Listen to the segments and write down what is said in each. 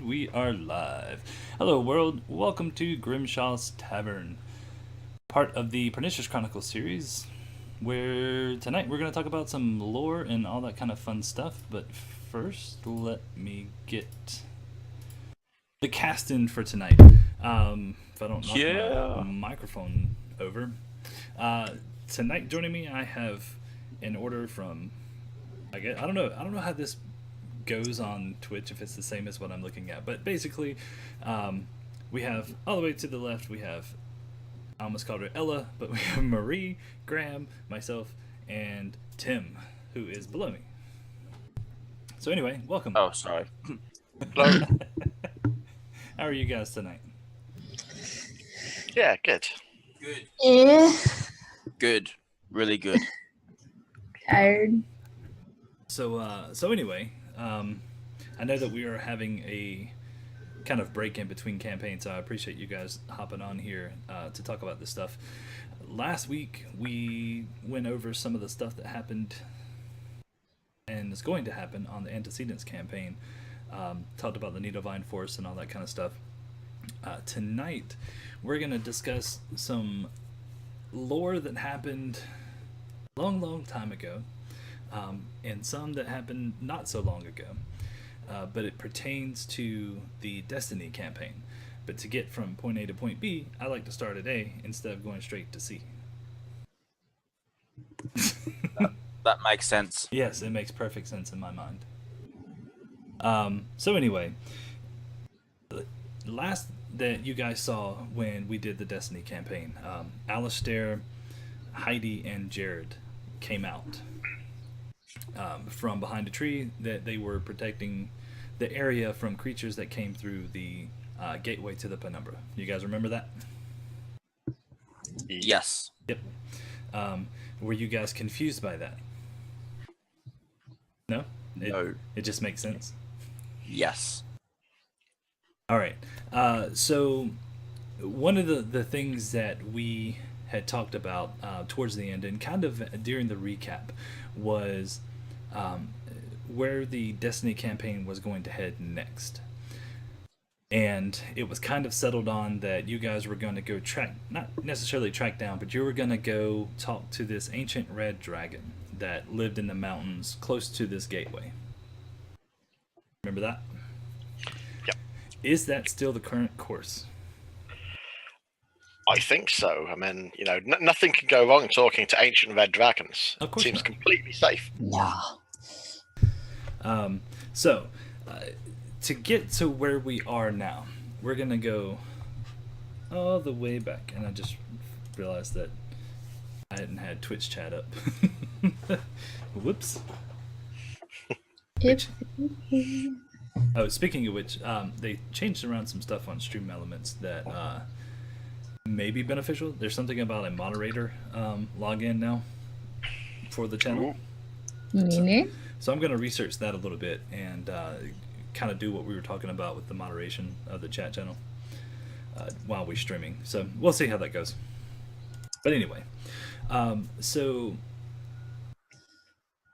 We are live. Hello, world. Welcome to Grimshaw's Tavern, part of the Pernicious Chronicles series, where tonight we're going to talk about some lore and all that kind of fun stuff. But first, let me get the cast in for tonight. If I don't knock my microphone over. Tonight, joining me, I have an order from. I don't know how this goes on Twitch, if it's the same as what I'm looking at, but basically we have all the way to the left, we have, I almost called her Ella, but we have Marie, Graham, myself, and Tim, who is below me. So anyway, welcome. Oh, sorry. Hello. How are you guys tonight? Yeah, good. Good. Yeah. Good. Really good. Tired. So anyway, I know that we are having a kind of break in between campaigns, so I appreciate you guys hopping on here to talk about this stuff. Last week, we went over some of the stuff that happened and is going to happen on the Antecedents campaign. Talked about the Needlevine Force and all that kind of stuff. Tonight, we're going to discuss some lore that happened a long time ago. And some that happened not so long ago, but it pertains to the Destiny campaign. But to get from point A to point B, I like to start at A instead of going straight to C. That makes sense. Yes, it makes perfect sense in my mind. So anyway, last that you guys saw when we did the Destiny campaign, Allistair, Heidi, and Jerrid came out from behind a tree that they were protecting the area from creatures that came through the gateway to the penumbra. You guys remember that? Yes. Yep. Were you guys confused by that? No? No. It just makes sense? Yes. All right. So one of the things that we had talked about towards the end and kind of during the recap was where the Destiny campaign was going to head next. And it was kind of settled on that you guys were going to go not necessarily track down, but you were going to go talk to this ancient red dragon that lived in the mountains close to this gateway. Remember that? Yep. Is that still the current course? I think so. I mean, nothing can go wrong talking to ancient red dragons. Of course Seems not. completely safe. No. So, to get to where we are now, we're going to go all the way back. And I just realized that I hadn't had Twitch chat up. Whoops. Yep. Oh, speaking of which, they changed around some stuff on Stream Elements that may be beneficial. There's something about a moderator login now for the channel. So I'm going to research that a little bit and kind of do what we were talking about with the moderation of the chat channel while we're streaming. So we'll see how that goes. But anyway, so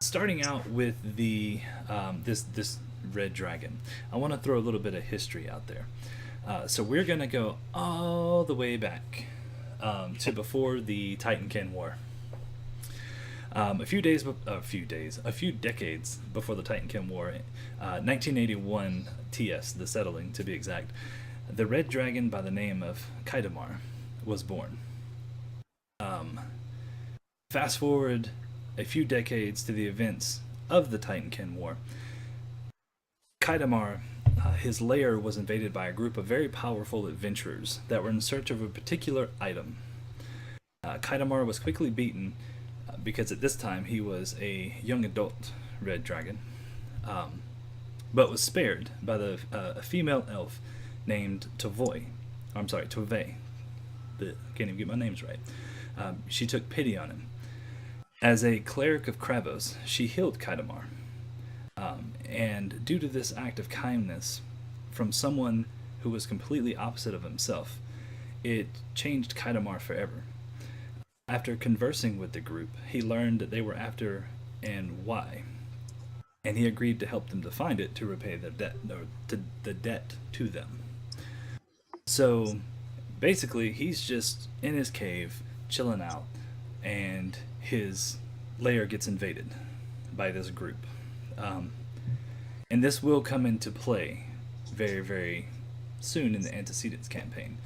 starting out with the this red dragon, I want to throw a little bit of history out there. So we're going to go all the way back to before the Titankin War. A few decades before the Titankin War, 1981 TS, the settling to be exact, the red dragon by the name of Kiedymar was born. Fast forward a few decades to the events of the Titankin War. Kiedymar, his lair was invaded by a group of very powerful adventurers that were in search of a particular item. Kiedymar was quickly beaten because at this time he was a young adult red dragon, but was spared by a female elf named Tovey. I can't even get my names right. She took pity on him. As a cleric of Kravos, she healed Kiedymar. And due to this act of kindness from someone who was completely opposite of himself, it changed Kiedymar forever. After conversing with the group, he learned that they were after and why. and he agreed to help them to find it to repay their debt, or the debt to them. So basically, he's just in his cave, chilling out, and his lair gets invaded by this group. And this will come into play very, very soon in the Antecedents campaign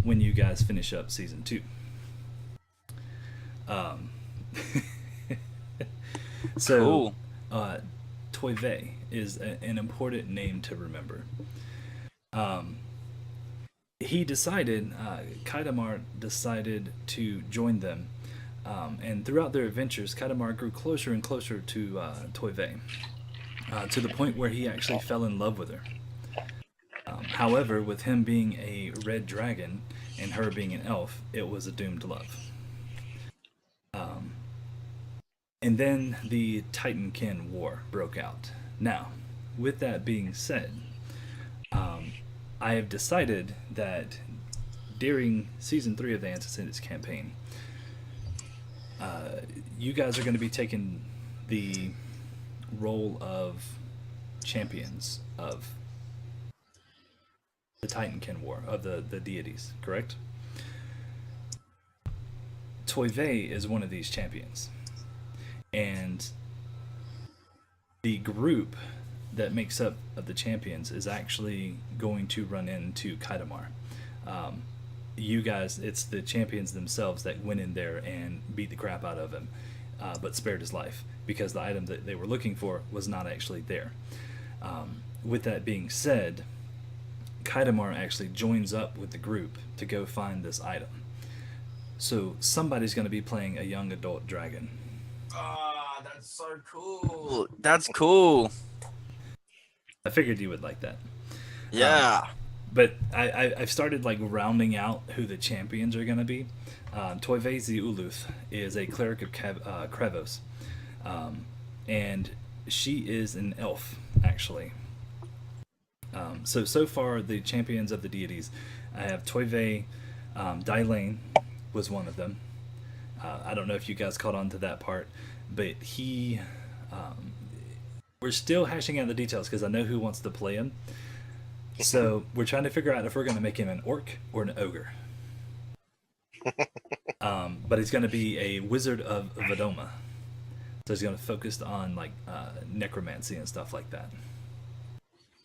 when you guys finish up Season 2. So, Cool. Toive is an important name to remember. He decided, Kiedymar decided to join them, and throughout their adventures, Kiedymar grew closer and closer to Toive, to the point where he actually fell in love with her. However, with him being a red dragon and her being an elf, it was a doomed love. And then the Titankin War broke out. Now, with that being said, I have decided that during Season 3 of the Antecedents campaign, you guys are going to be taking the role of champions of the Titankin War, of the deities, correct? Toive is one of these champions. And the group that makes up of the champions is actually going to run into Kiedymar. You guys, it's the champions themselves that went in there and beat the crap out of him, but spared his life because the item that they were looking for was not actually there. With that being said, Kiedymar actually joins up with the group to go find this item. So somebody's going to be playing a young adult dragon. Ah, that's so cool. That's cool. I figured you would like that. Yeah. But I've started like rounding out who the champions are going to be. Toive Uluth is a cleric of Krevos. And she is an elf, actually. So far, the champions of the deities, I have Toive, Dylane was one of them. I don't know if you guys caught on to that part, but he... we're still hashing out the details because I know who wants to play him. So we're trying to figure out if we're going to make him an orc or an ogre. But he's going to be a wizard of Vadoma. So he's going to focus on like necromancy and stuff like that.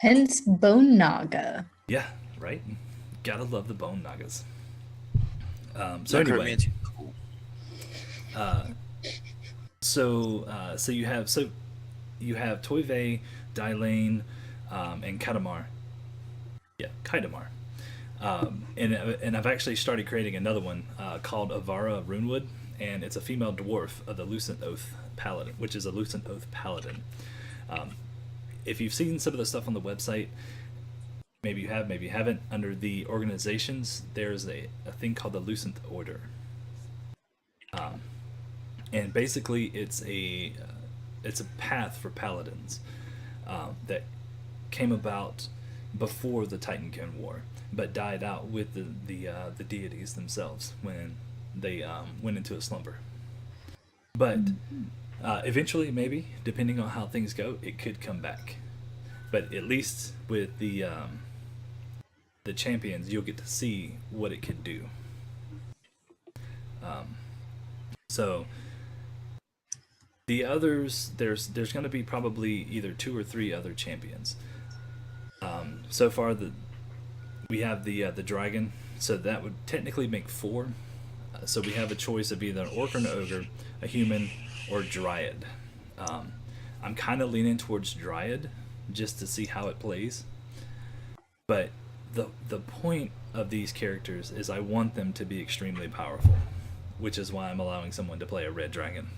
Hence Bone Naga. Yeah, right? Gotta love the Bone Nagas. So anyway... Cool. So you have Toive, Dylane, and Kiedymar. Yeah, Kiedymar. And I've actually started creating another one called Avara Runewood, and it's a female dwarf of the Lucent Oath Paladin, which is a Lucent Oath Paladin. If you've seen some of the stuff on the website, maybe you have, maybe you haven't. Under the organizations, there's a thing called the Lucent Order. And basically, it's a path for paladins that came about before the Titankin War, but died out with the deities themselves when they went into a slumber. But eventually, maybe, depending on how things go, it could come back. But at least with the champions, you'll get to see what it can do. So the others, there's going to be probably either 2 or 3 other champions. So far, we have the dragon, so that would technically make 4. So we have a choice of either an orc or an ogre, a human, or dryad. I'm kind of leaning towards dryad just to see how it plays. But the point of these characters is I want them to be extremely powerful, which is why I'm allowing someone to play a red dragon.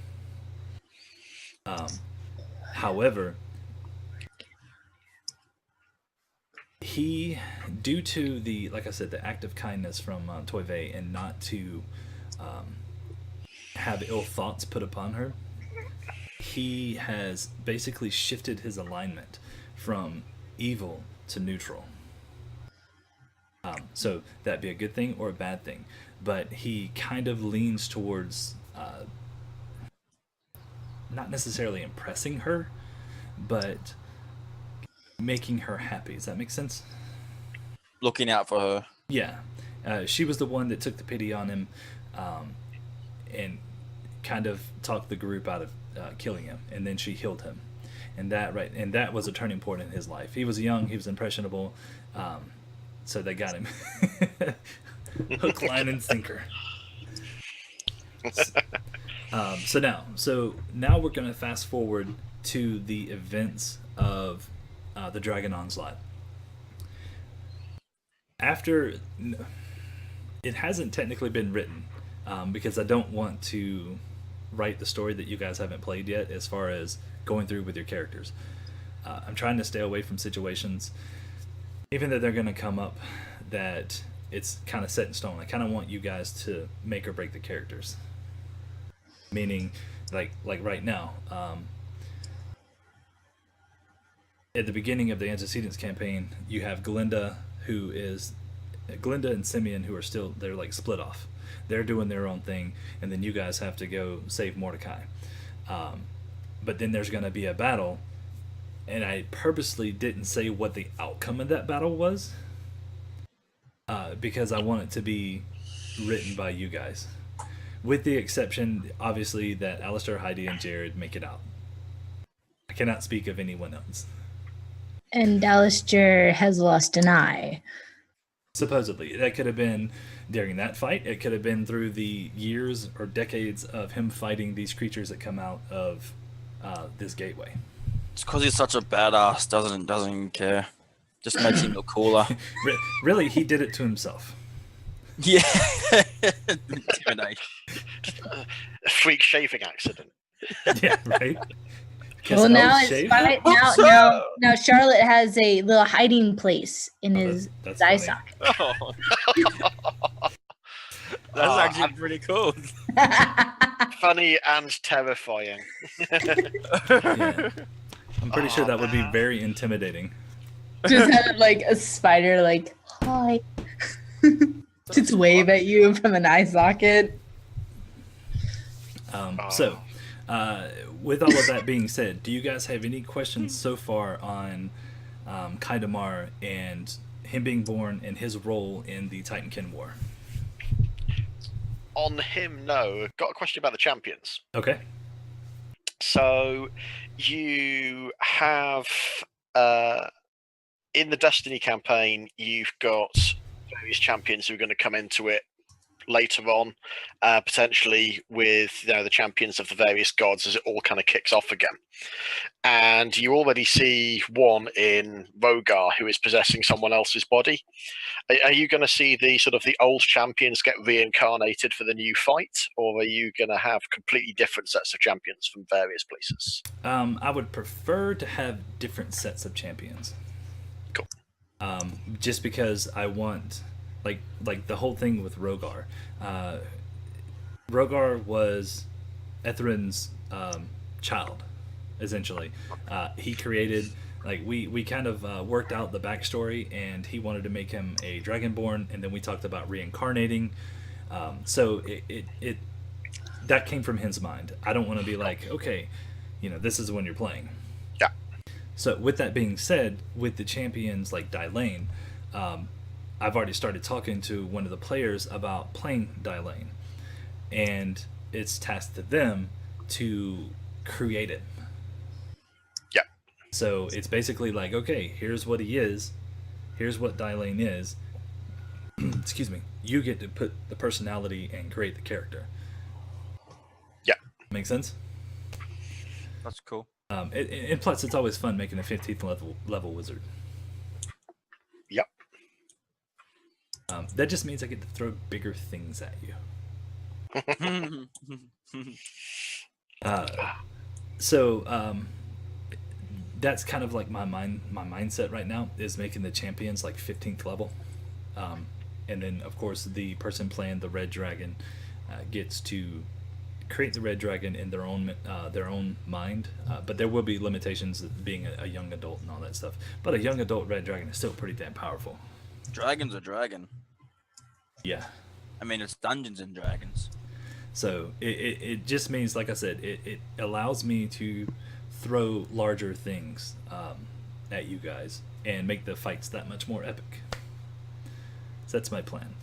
However, he, due to the, like I said, the act of kindness from Toive and not to have ill thoughts put upon her, he has basically shifted his alignment from evil to neutral. So that'd be a good thing or a bad thing, but he kind of leans towards not necessarily impressing her, but making her happy. Does that make sense? Looking out for her. Yeah. She was the one that took the pity on him and kind of talked the group out of killing him, and then she healed him. And that was a turning point in his life. He was young, he was impressionable, so they got him. Hook, line, and sinker. So now we're going to fast forward to the events of the Dragon Onslaught. After, it hasn't technically been written, because I don't want to write the story that you guys haven't played yet as far as going through with your characters. I'm trying to stay away from situations, even though they're going to come up, that it's kind of set in stone. I kind of want you guys to make or break the characters. Meaning, like right now, at the beginning of the Antecedents campaign, you have Glinda and Simeon, who are still, they're like split off. They're doing their own thing, and then you guys have to go save Mordecai. But then there's going to be a battle, and I purposely didn't say what the outcome of that battle was, because I want it to be written by you guys. With the exception, obviously, that Allistair, Heidi, and Jerrid make it out. I cannot speak of anyone else. And Allistair has lost an eye. Supposedly. That could have been during that fight. It could have been through the years or decades of him fighting these creatures that come out of this gateway. It's because he's such a badass. Doesn't even care. Just makes him look cooler. Really, he did it to himself. Yeah. Intimidation. A freak shaving accident. Yeah, right? Well, now it's fine. Now Charlotte has a little hiding place in his eye socket. Oh. That's actually pretty cool. Funny and terrifying. Yeah. I'm pretty sure that would be very intimidating. Just have like a spider, like, hi. Just wave at you from an eye socket. So, with all of that being said, do you guys have any questions so far on Kiedymar and him being born and his role in the Titankin War? On him, no. Got a question about the champions. Okay. So, you have, in the Destiny campaign, you've got various champions who are going to come into it later on, potentially with the champions of the various gods as it all kind of kicks off again. And you already see one in Rogar who is possessing someone else's body. Are you going to see the sort of the old champions get reincarnated for the new fight, or are you going to have completely different sets of champions from various places? I would prefer to have different sets of champions. Cool. Just because I want, like the whole thing with Rogar. Rogar was Etherin's child, essentially. He created, we kind of worked out the backstory, and he wanted to make him a dragonborn, and then we talked about reincarnating. So it that came from his mind. I don't want to be like, okay, this is when you're playing. Yeah. So with that being said, with the champions like Dylane, I've already started talking to one of the players about playing Dylane, and it's tasked to them to create it. Yeah. So it's basically like, okay, here's what he is, here's what Dylane is. Excuse me. You get to put the personality and create the character. Yeah. Make sense? That's cool. And plus, it's always fun making a 15th level wizard. Yep. That just means I get to throw bigger things at you. So that's kind of like my mindset right now, is making the champions like 15th level. And then, of course, the person playing the red dragon gets to create the red dragon in their own mind. But there will be limitations, being a young adult and all that stuff. But a young adult red dragon is still pretty damn powerful. Dragon's a dragon. Yeah. I mean, it's Dungeons and Dragons. So it just means, like I said, it allows me to throw larger things at you guys and make the fights that much more epic. So that's my plan.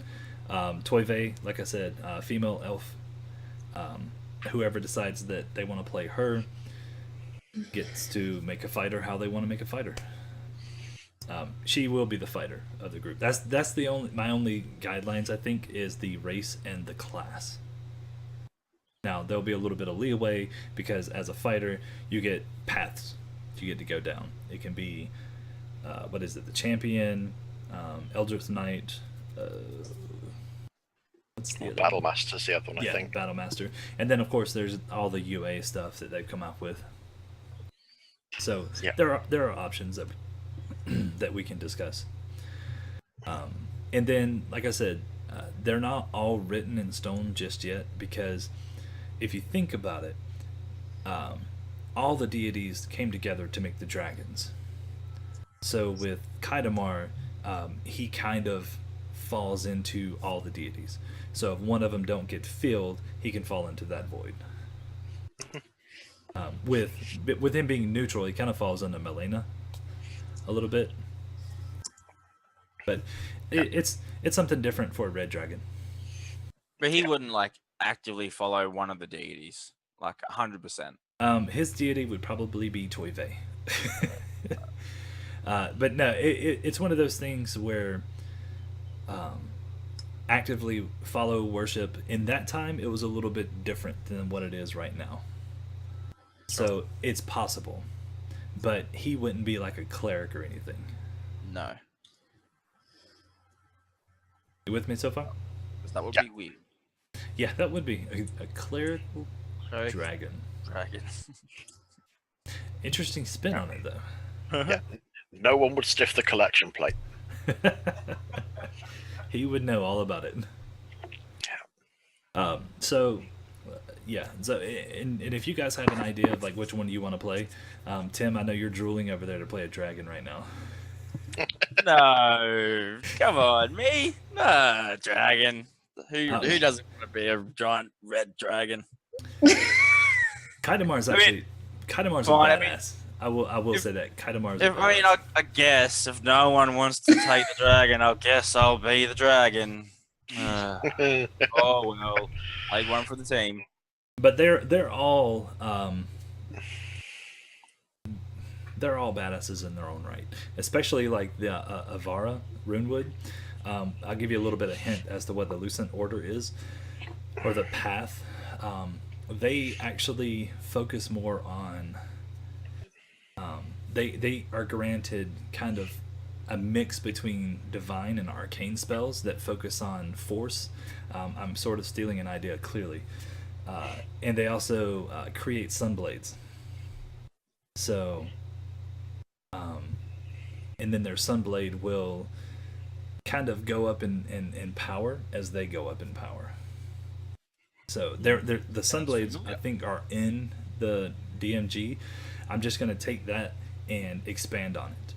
Toyve, like I said, female elf. Whoever decides that they want to play her gets to make a fighter how they want to make a fighter. She will be the fighter of the group. That's my only guidelines, I think, is the race and the class. Now there'll be a little bit of leeway because as a fighter you get paths you get to go down. It can be what is it, the champion, Eldritch Knight, what's the other Battle Master's the other one, I think. Battle Master, and then of course there's all the UA stuff that they've come up with. So there are options that we can discuss. And then, like I said, they're not all written in stone just yet, because if you think about it, all the deities came together to make the dragons. So with Kiedymar, he kind of falls into all the deities. So if one of them don't get filled, he can fall into that void. With him being neutral, he kind of falls into Melena a little bit. But it's something different for a red dragon. But he wouldn't like actively follow one of the deities, like 100%. His deity would probably be Toyve. But no, it's one of those things where actively follow worship. In that time, it was a little bit different than what it is right now. So it's possible, but he wouldn't be like a cleric or anything. No. You with me so far? Because that would be weird. Yeah, that would be a clerical dragon. Interesting spin on it, though. Yeah. No one would stiff the collection plate. He would know all about it. So and if you guys have an idea of like which one you want to play, Tim, I know you're drooling over there to play a dragon right now. No, come on, me? No, dragon. Who doesn't want to be a giant red dragon? Kiedymar's a badass. I will say that Kiedymar's. I guess if no one wants to take the dragon, I guess I'll be the dragon. Oh well, take one for the team. But they're all badasses in their own right, especially like the Avara Runewood. I'll give you a little bit of hint as to what the Lucent Order is, or the Path. They actually focus more on. They are granted kind of a mix between divine and arcane spells that focus on force. I'm sort of stealing an idea clearly. And they also create sunblades. So, and then their sunblade will kind of go up in power as they go up in power. So the sunblades, I think, are in the DMG. I'm just going to take that and expand on it,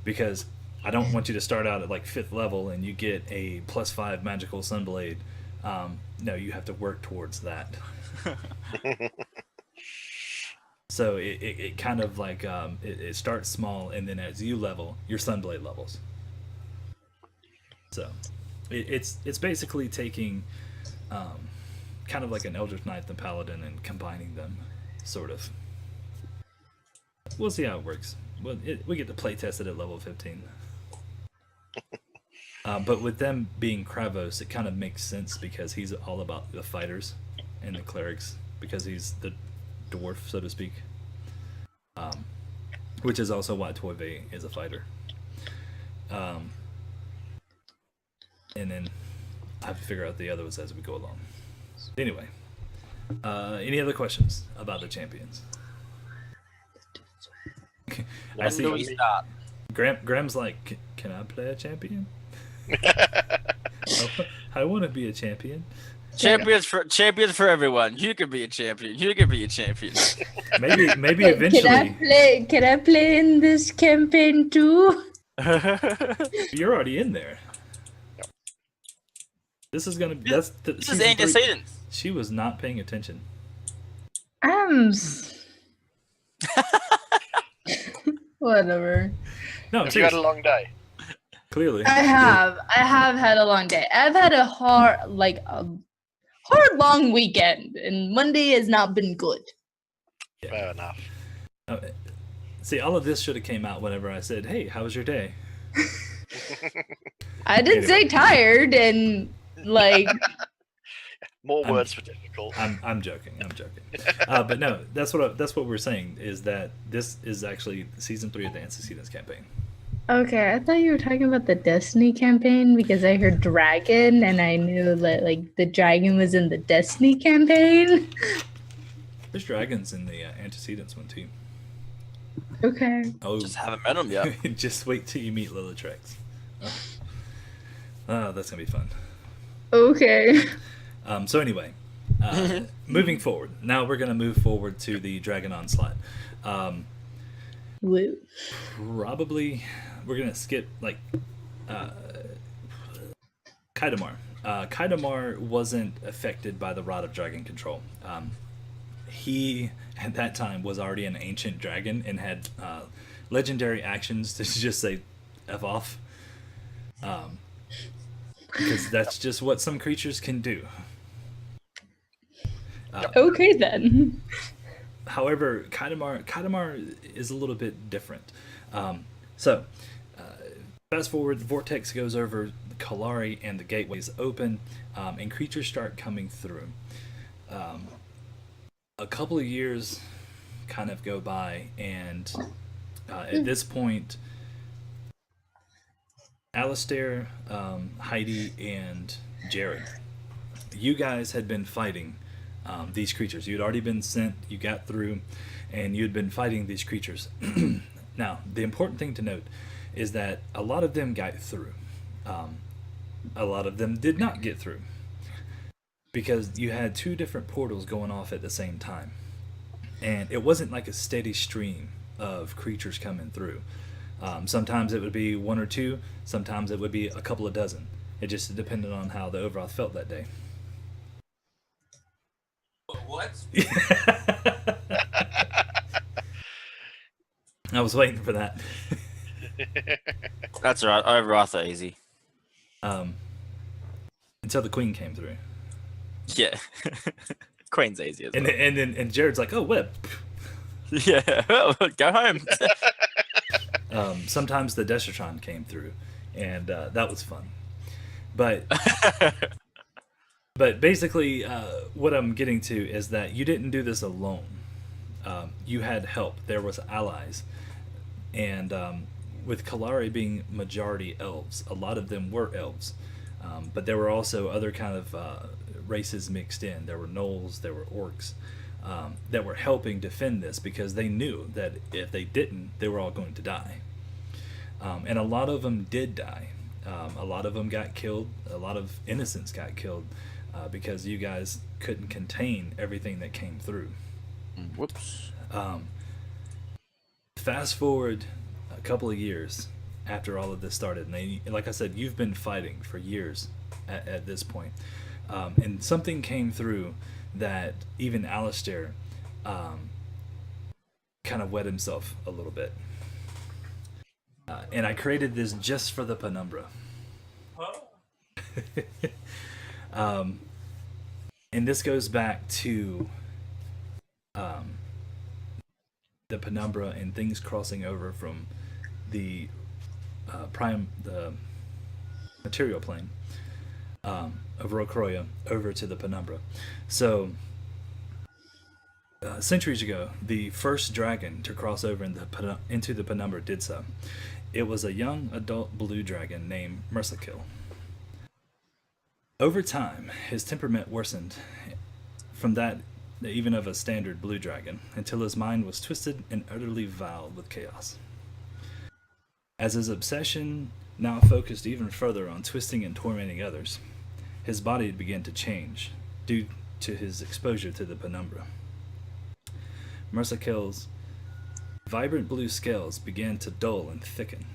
because I don't want you to start out at like 5th level and you get a +5 magical sunblade. No, you have to work towards that. So it kind of like it starts small, and then as you level, your sunblade levels. So it's basically taking kind of like an Eldritch Knight and Paladin and combining them, sort of. We'll see how it works. We get to play test it at level 15. But with them being Kravos, it kind of makes sense, because he's all about the fighters and the clerics, because he's the dwarf, so to speak. Which is also why Toyve is a fighter. And then I have to figure out the others as we go along. Anyway, any other questions about the champions? When do we start? Graham's like, can I play a champion? I want to be a champion. Champions for everyone. You can be a champion. You can be a champion. Maybe eventually. Can I play in this campaign too? You're already in there. This is gonna be This is antecedents. She was not paying attention. Whatever. No, I'm Have you had serious. a long day? Clearly. I have had a long day. I've had a hard long weekend, and Monday has not been good. Yeah. Fair enough. See, all of this should have came out whenever I said, "Hey, how was your day?" I did say tired and like More I'm- words for difficult. I'm joking. But no, that's what we're saying is that this is actually season 3 of the Antecedents campaign. okay, I thought you were talking about the Destiny campaign because I heard dragon and I knew that like the dragon was in the Destiny campaign. There's dragons in the Antecedents one too. Okay. Oh, Just haven't met him yet. just wait till you meet Lilitrex. Oh, that's gonna be fun. Okay. So anyway, moving forward. Now we're gonna move forward to the Dragon Onslaught. Woo. Probably we're gonna skip like Kiedymar. Kiedymar wasn't affected by the Rod of Dragon Control. He at that time was already an ancient dragon and had legendary actions to just say "f off," because that's just what some creatures can do. Okay then. However, Kiedymar is a little bit different. Fast forward, the vortex goes over Kilari and the gateways open, and creatures start coming through. A couple of years kind of go by, and at this point, Allistair, Heidi, and Jerrid, you guys had been fighting these creatures. You'd already been sent, you got through, and you'd been fighting these creatures. Now, the important thing to note is that a lot of them got through. A lot of them did not get through, because you had 2 different portals going off at the same time. And it wasn't like a steady stream of creatures coming through. Sometimes it would be 1 or 2, sometimes it would be a couple of dozen. It just depended on how the Overoth felt that day. What? I was waiting for that. That's right. Overoth are easy. Until the Queen came through. Yeah. Queen's easy as well. And Jared's like, "Oh, web." Yeah. Well, go home. Sometimes the Destertron came through, and that was fun. But basically, what I'm getting to is that you didn't do this alone. You had help. There was allies, and with Kilari being majority elves, a lot of them were elves, but there were also other kind of races mixed in. There were gnolls, there were orcs, that were helping defend this because they knew that if they didn't, they were all going to die. And a lot of them did die. A lot of them got killed. A lot of innocents got killed because you guys couldn't contain everything that came through. Whoops. Fast forward a couple of years after all of this started, and like I said, you've been fighting for years at this point. And something came through that even Allistair kind of wet himself a little bit. And I created this just for the Penumbra. And this goes back to the Penumbra and things crossing over from the the material plane of Rokroya over to the Penumbra. So centuries ago, the first dragon to cross over into the Penumbra did so. It was a young adult blue dragon named Mersakill. Over time, his temperament worsened from that even of a standard blue dragon, until his mind was twisted and utterly fouled with chaos. As his obsession now focused even further on twisting and tormenting others, his body began to change due to his exposure to the Penumbra. Mersakill's vibrant blue scales began to dull and thicken.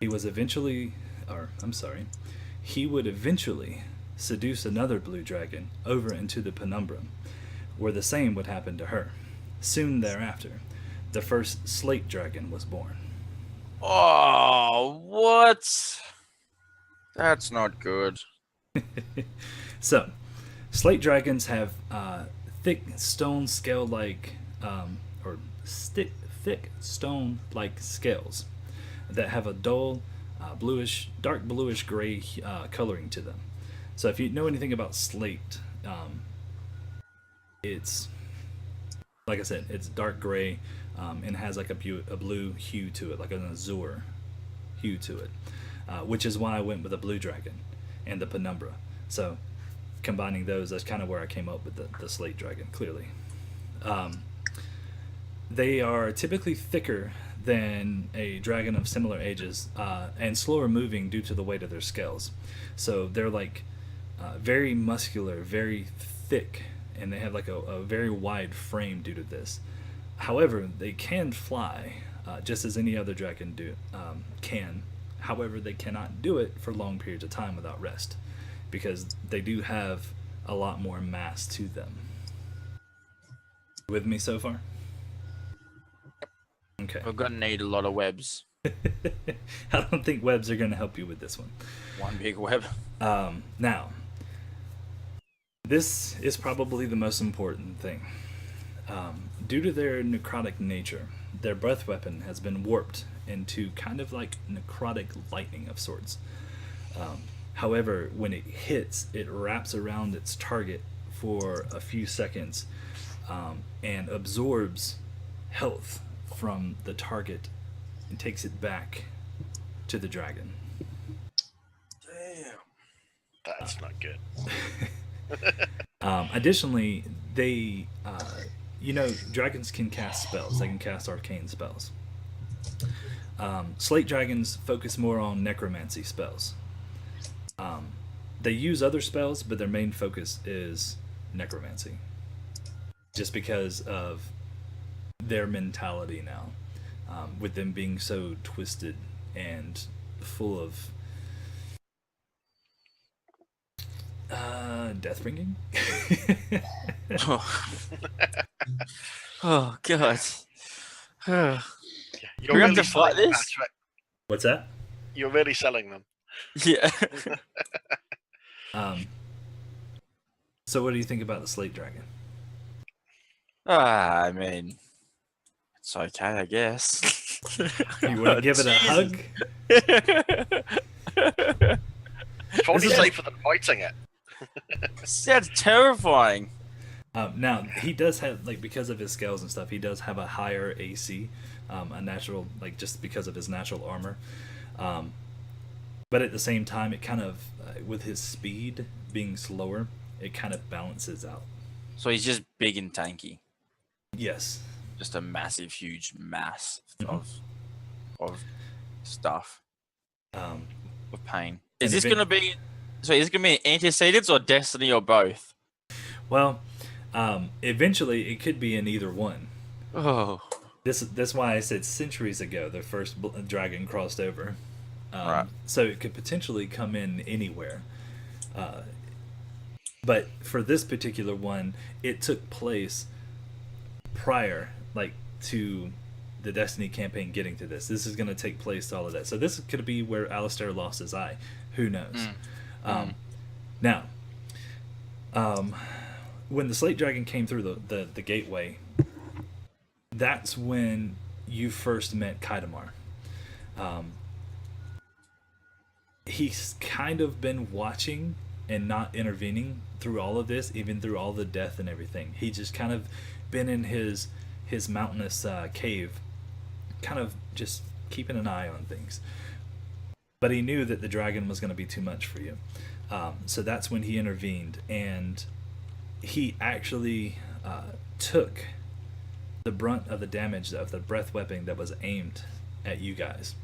He would eventually seduce another blue dragon over into the Penumbra, where the same would happen to her. Soon thereafter, the first slate dragon was born. Oh, what? That's not good. So, slate dragons have thick stone scale-like, or thick stone-like scales that have a dull, dark bluish gray coloring to them. So, if you know anything about slate, it's like I said, it's dark gray and has like a blue hue to it, like an azure hue to it, which is why I went with a blue dragon and the penumbra. So combining those, that's kind of where I came up with the slate dragon, clearly. They are typically thicker than a dragon of similar ages and slower moving due to the weight of their scales. So they're like very muscular, very thick, and they have like a very wide frame due to this. However, they can fly, just as any other dragon can. However, they cannot do it for long periods of time without rest, because they do have a lot more mass to them. With me so far? Okay. We're gonna need a lot of webs. I don't think webs are going to help you with this one. One big web. Now, this is probably the most important thing. Due to their necrotic nature, their breath weapon has been warped into kind of like necrotic lightning of sorts. However, when it hits, it wraps around its target for a few seconds and absorbs health from the target and takes it back to the dragon. Damn. That's not good. Additionally, they, dragons can cast spells. They can cast arcane spells. Slate dragons focus more on necromancy spells. They use other spells, but their main focus is necromancy. Just because of their mentality now, with them being so twisted and full of death bringing. Oh god. You're We have to fight selling this? that. What's that? You're really selling them. Yeah. So what do you think about the slate dragon? I mean, it's okay, I guess. You want to give it a hug? Probably This is safer than fighting it. That's terrifying. Now he does have, like, because of his scales and stuff, he does have a higher AC, a natural, like, just because of his natural armor. But at the same time, it kind of, with his speed being slower, it kind of balances out. So he's just big and tanky. Yes. Just a massive, huge mass of stuff. Of pain. Is this gonna be? So is this gonna be Antecedents or Destiny or both? Well, eventually it could be in either one. Oh. That's why I said centuries ago the first dragon crossed over. Right. So it could potentially come in anywhere. But for this particular one, it took place prior, like, to the Destiny campaign getting to this. This is going to take place to all of that. So this could be where Allistair lost his eye. Who knows? Now, when the Slate Dragon came through the gateway, that's when you first met Kiedymar. He's kind of been watching and not intervening through all of this, even through all the death and everything. He just kind of been in his mountainous cave, kind of just keeping an eye on things. But he knew that the dragon was going to be too much for you. So that's when he intervened, and he actually took the brunt of the damage of the breath weapon that was aimed at you guys.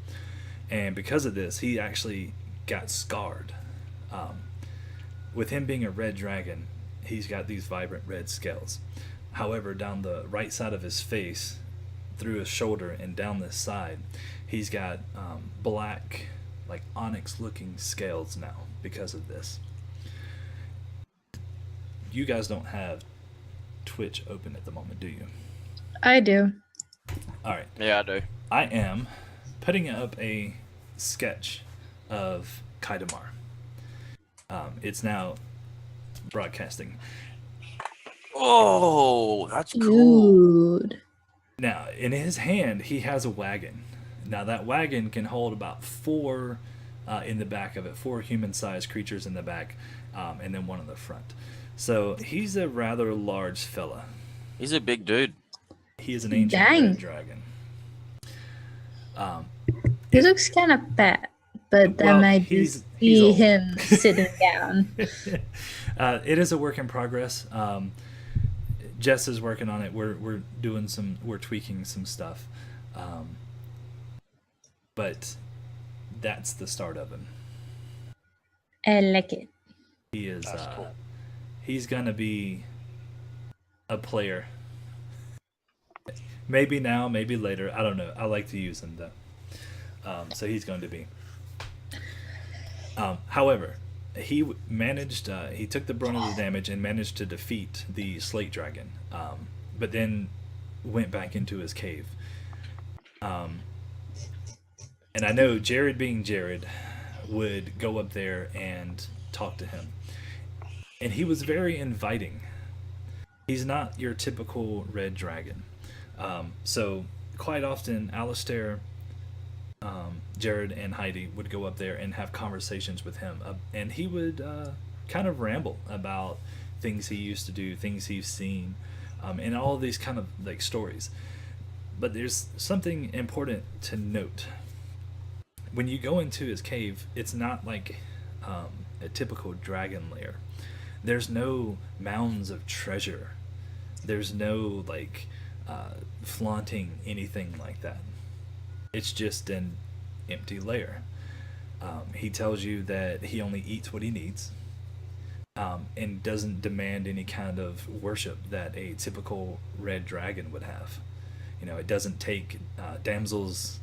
And because of this, he actually got scarred. With him being a red dragon, he's got these vibrant red scales. However, down the right side of his face, through his shoulder and down this side, he's got black, like onyx-looking scales now because of this. You guys don't have Twitch open at the moment, do you? I do. All right. Yeah, I do. I am putting up a sketch of Kiedymar. It's now broadcasting. Oh, that's cool. Dude. Now, in his hand, he has a wagon. Now, that wagon can hold about four in the back of it, four human-sized creatures in the back, and then one in the front. So he's a rather large fella. He's a big dude. He is an ancient Dang. red dragon. He looks kind of fat, but that Well, might he's just be old. him sitting down. It is a work in progress. Jess is working on it. We're tweaking some stuff, but that's the start of him. I like it. He is. That's cool. He's gonna be a player. Maybe now, maybe later. I don't know. I like to use him though. So he's going to be. However, he managed. He took the brunt of the damage and managed to defeat the slate dragon. But then went back into his cave. And I know Jerrid, being Jerrid, would go up there and talk to him. And he was very inviting. He's not your typical red dragon. So quite often, Allistair, Jerrid, and Heidi would go up there and have conversations with him. And he would kind of ramble about things he used to do, things he's seen, and all of these kind of like stories. But there's something important to note. When you go into his cave, it's not like a typical dragon lair. There's no mounds of treasure. There's no like flaunting anything like that. It's just an empty lair. He tells you that he only eats what he needs, and doesn't demand any kind of worship that a typical red dragon would have. You know, it doesn't take damsels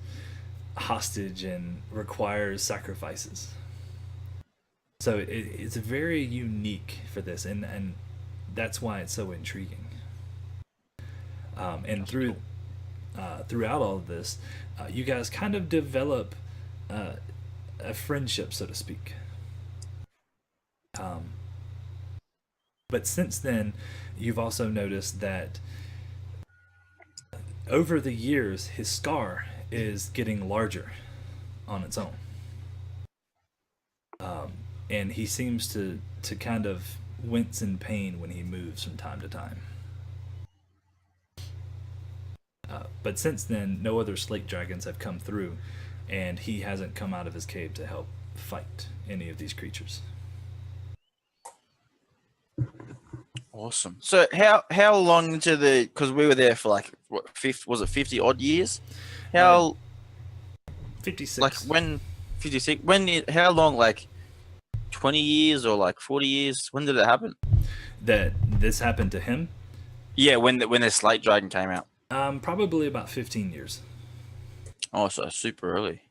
hostage and requires sacrifices. So it's very unique for this, and that's why it's so intriguing. And throughout all of this, you guys kind of develop a friendship, so to speak. But since then, you've also noticed that over the years, his scar is getting larger on its own. And he seems to kind of wince in pain when he moves from time to time. But since then, no other slate dragons have come through, and he hasn't come out of his cave to help fight any of these creatures. Awesome. So how long into the, because we were there for like what, 50 odd years? How 56. like when 56? How long, like 20 years or like 40 years? When did it happen? That this happened to him? Yeah, when the slate dragon came out. Probably about 15 years. Oh, so super early.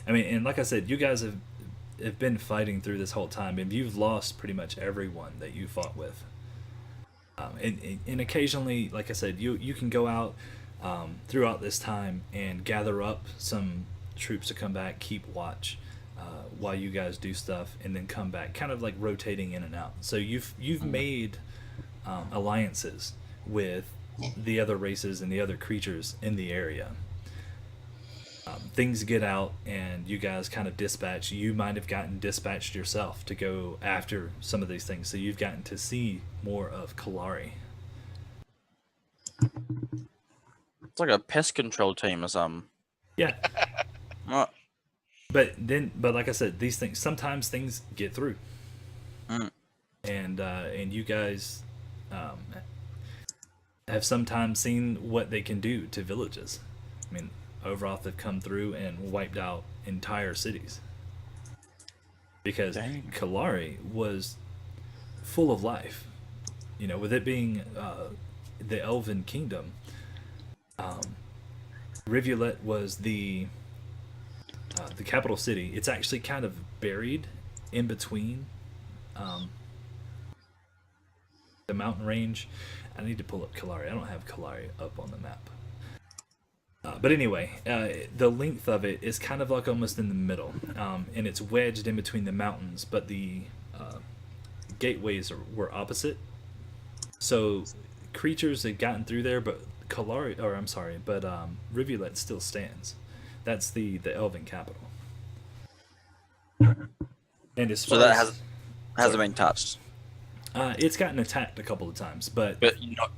I mean, and like I said, you guys have been fighting through this whole time, and you've lost pretty much everyone that you fought with. And occasionally, like I said, you can go out throughout this time and gather up some troops to come back, keep watch while you guys do stuff, and then come back, kind of like rotating in and out. So you've made alliances with the other races and the other creatures in the area. Things get out, and you guys kind of dispatch. You might have gotten dispatched yourself to go after some of these things, so you've gotten to see more of Kilari. It's like a pest control team or something. Yeah. What? But like I said, these things, sometimes things get through. And you guys have sometimes seen what they can do to villages. I mean, Overoth have come through and wiped out entire cities. Because Dang. Kilari was full of life. You know, with it being the Elven Kingdom, Rivulet was the capital city. It's actually kind of buried in between the mountain range. I need to pull up Kilari. I don't have Kilari up on the map. But anyway, the length of it is kind of like almost in the middle, and it's wedged in between the mountains. But the gateways were opposite, so creatures had gotten through there. But Kilari, or I'm sorry, but Rivulet still stands. That's the elven capital. And as far So that as, hasn't been touched, it's gotten attacked a couple of times, but but not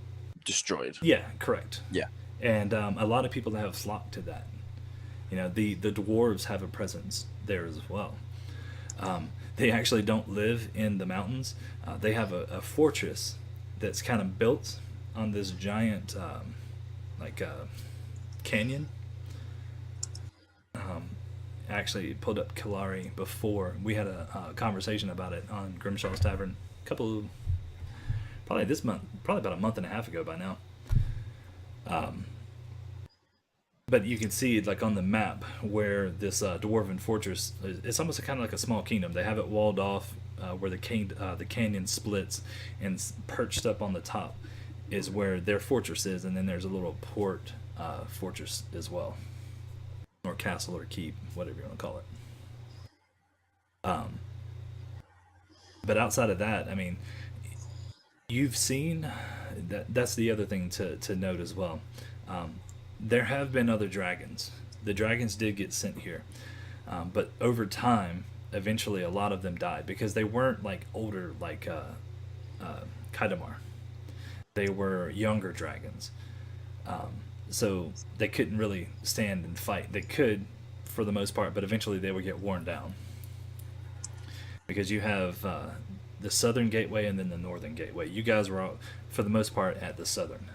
destroyed. yeah, correct. Yeah. And a lot of people have flocked to that. You know, the dwarves have a presence there as well. They actually don't live in the mountains. They have a fortress that's kind of built on this giant, canyon. I actually pulled up Kilari before. We had a conversation about it on Grimshaw's Tavern probably this month, probably about a month and a half ago by now. But you can see like on the map where this dwarven fortress it's almost kind of like a small kingdom. They have it walled off where the canyon splits, and perched up on the top is where their fortress is, and then there's a little port fortress as well, or castle or keep, whatever you want to call it. But outside of that, I mean, you've seen that's the other thing to note as well. There have been other dragons. The dragons did get sent here, but over time, eventually, a lot of them died because they weren't like older like Kiedymar. They were younger dragons, so they couldn't really stand and fight. They could, for the most part, but eventually they would get worn down because you have the southern gateway and then the northern gateway. You guys were all, for the most part, at the southern.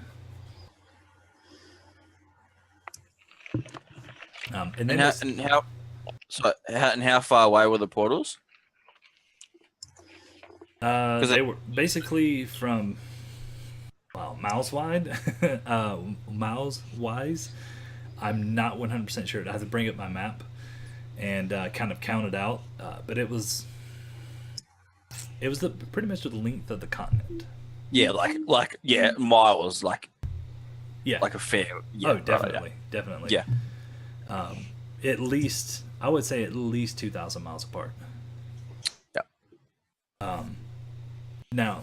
And then how far away were the portals? they were basically from miles wide, miles wise. I'm not 100% sure. I have to bring up my map and kind of count it out. But it was pretty much the length of the continent. Yeah, miles, Yeah. like a fair. Yeah, Oh, definitely, right, definitely. yeah. At least I would say at least 2,000 miles apart. Yeah. Now,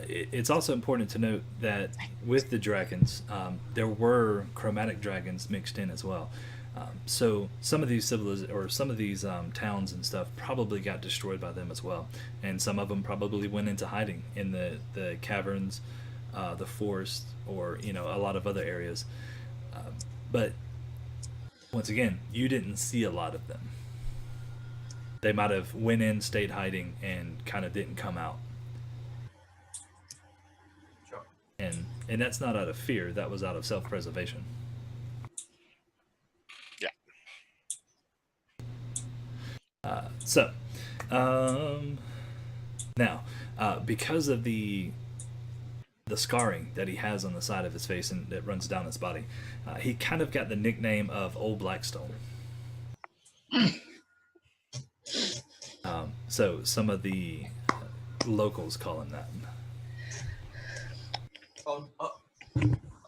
it's also important to note that with the dragons, there were chromatic dragons mixed in as well. So some of these towns and stuff probably got destroyed by them as well, and some of them probably went into hiding in the caverns, the forest, or a lot of other areas. But once again, you didn't see a lot of them. They might have went in, stayed hiding, and kind of didn't come out. And that's not out of fear. That was out of self-preservation. Yeah. Now, because of the scarring that he has on the side of his face and that runs down his body, he kind of got the nickname of Old Blackstone. So some of the locals call him that.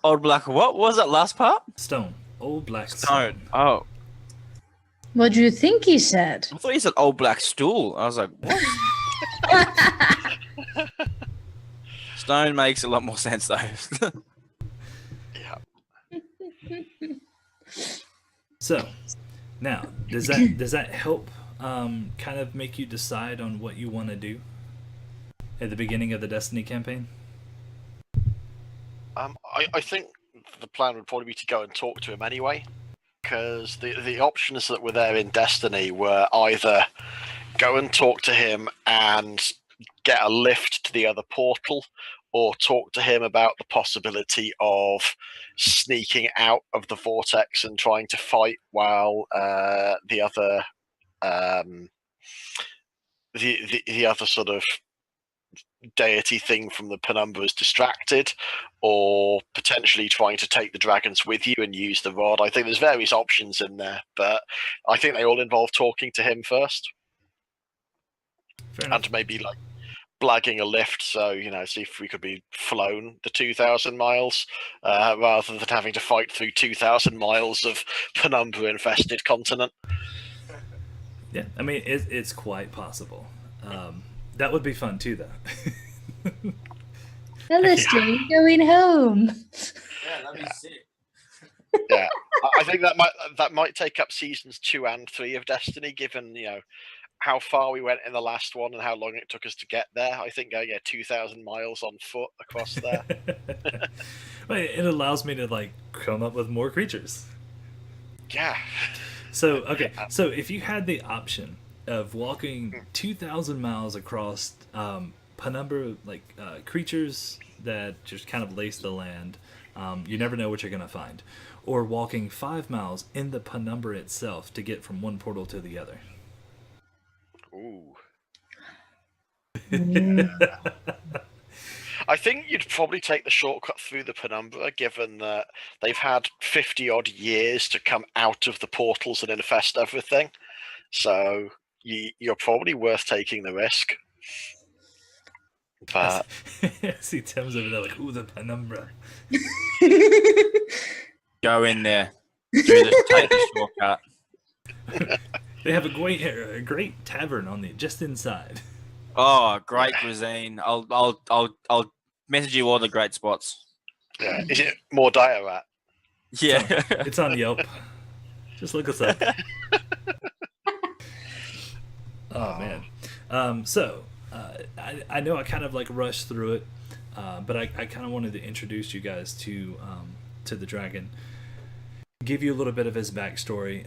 Old Black. What was that last part? Stone. Old Black Stone. Oh, What do you think he said? I thought he said Old Black Stool. I was like, what? Stone makes a lot more sense though. Yeah. So, now does that help kind of make you decide on what you want to do at the beginning of the Destiny campaign? I think the plan would probably be to go and talk to him anyway, because the options that were there in Destiny were either go and talk to him and get a lift to the other portal, or talk to him about the possibility of sneaking out of the vortex and trying to fight while the other sort of deity thing from the penumbra is distracted, or potentially trying to take the dragons with you and use the rod. I think there's various options in there, but I think they all involve talking to him first. Fair enough. And maybe blagging a lift, so see if we could be flown the 2,000 miles rather than having to fight through 2,000 miles of penumbra-infested continent. Yeah, I mean it's quite possible. That would be fun too, though. Allistair, you're going home. Yeah, that'd be sick. Yeah, I think that might take up seasons 2 and 3 of Destiny, given how far we went in the last one and how long it took us to get there. I think 2,000 miles on foot across there. Well, it allows me to come up with more creatures. Yeah. So okay, so if you had the option of walking 2,000 miles across penumbra, creatures that just kind of lace the land, you never know what you're gonna find, or walking 5 miles in the penumbra itself to get from one portal to the other. Ooh. Mm. I think you'd probably take the shortcut through the penumbra, given that they've had 50-odd years to come out of the portals and infest everything. So you're probably worth taking the risk. But I see Tim's over there ooh, the penumbra. Go in there. Take the shortcut. They have a great tavern on just inside. Oh, great cuisine. I'll message you all the great spots. yeah, is it more Diorat? Yeah. It's on Yelp. Just look us up. Oh man. So I know I kind of rushed through it, but I kind of wanted to introduce you guys to the dragon. Give you a little bit of his backstory.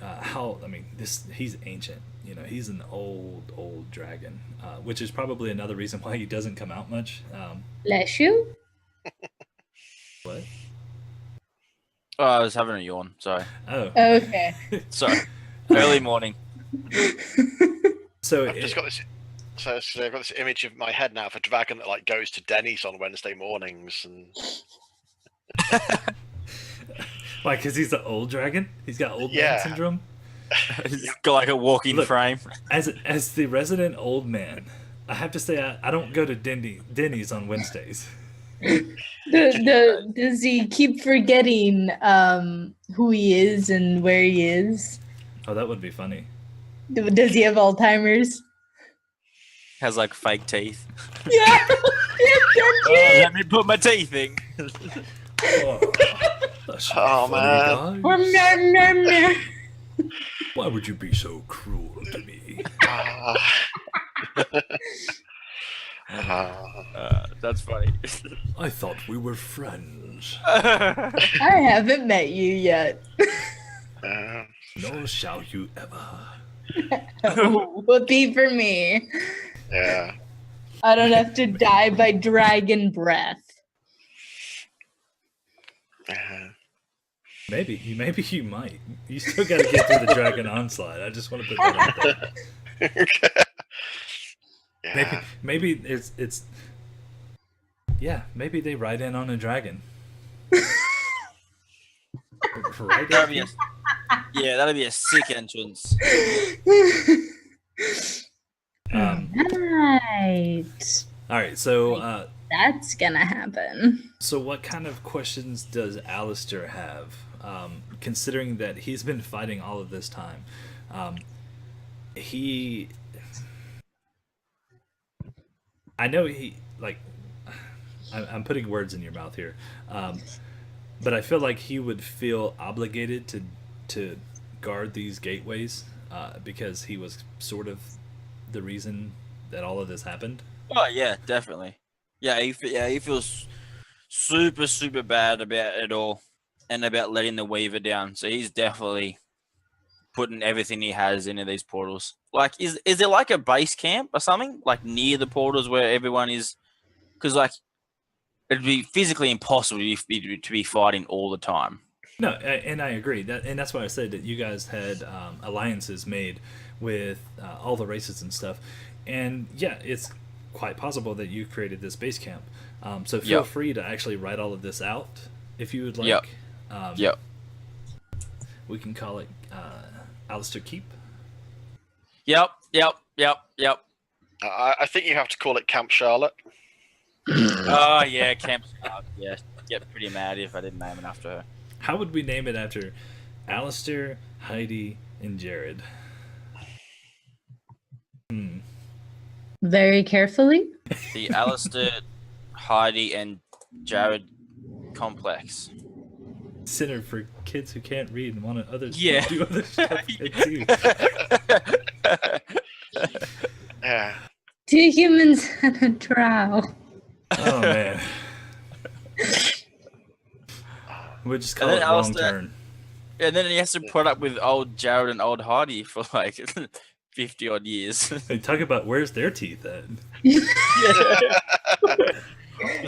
He's ancient. He's an old dragon, which is probably another reason why he doesn't come out much. Bless you. What? Oh, I was having a yawn. Sorry. Oh. Okay. Sorry. Early morning. So I've just got this. So I've got this image of my head now of a dragon that goes to Denny's on Wednesday mornings and. Why? Because he's an old dragon. He's got old man syndrome. He's got a walking frame. As the resident old man, I have to say I don't go to Denny's on Wednesdays. Does he keep forgetting who he is and where he is? Oh, that would be funny. Does he have Alzheimer's? Has fake teeth. Yeah. Oh, let me put my teeth in. Oh man! Why would you be so cruel to me? That's funny. I thought we were friends. I haven't met you yet. Nor shall you ever. Whoopee for me. Yeah. I don't have to die by dragon breath. Maybe you might. You still got to get through the dragon onslaught. I just want to put that out there. Yeah. Maybe it's. Yeah, maybe they ride in on a dragon. Right. That'd be a sick entrance. Right. All right, so That's gonna happen. so what kind of questions does Allistair have? Considering that he's been fighting all of this time, I know I'm putting words in your mouth here, but I feel like he would feel obligated to guard these gateways because he was sort of the reason that all of this happened. Oh yeah, definitely. Yeah, he feels super bad about it all, and about letting the Weaver down. So he's definitely putting everything he has into these portals. Is there a base camp or something near the portals where everyone is? Because it'd be physically impossible to be fighting all the time. No, and I agree and that's why I said that you guys had alliances made with all the races and stuff, and yeah, it's quite possible that you created this base camp. So feel free to actually write all of this out if you would like. Yep. We can call it Allistair Keep. Yep. I think you have to call it Camp Charlotte. Oh yeah, Camp. Yeah, get pretty mad if I didn't name it after her. How would we name it after Allistair, Heidi, and Jerrid? Very carefully. The Allistair, Heidi, and Jerrid complex. Center for kids who can't read and want to Yeah. do other stuff too. Yeah. 2 humans and a drow. Oh man. We'll just call And it then wrong Alistair- turn. And then he has to put up with old Jerrid and old Heidi for like 50 odd years. They talk about where's their teeth at. Because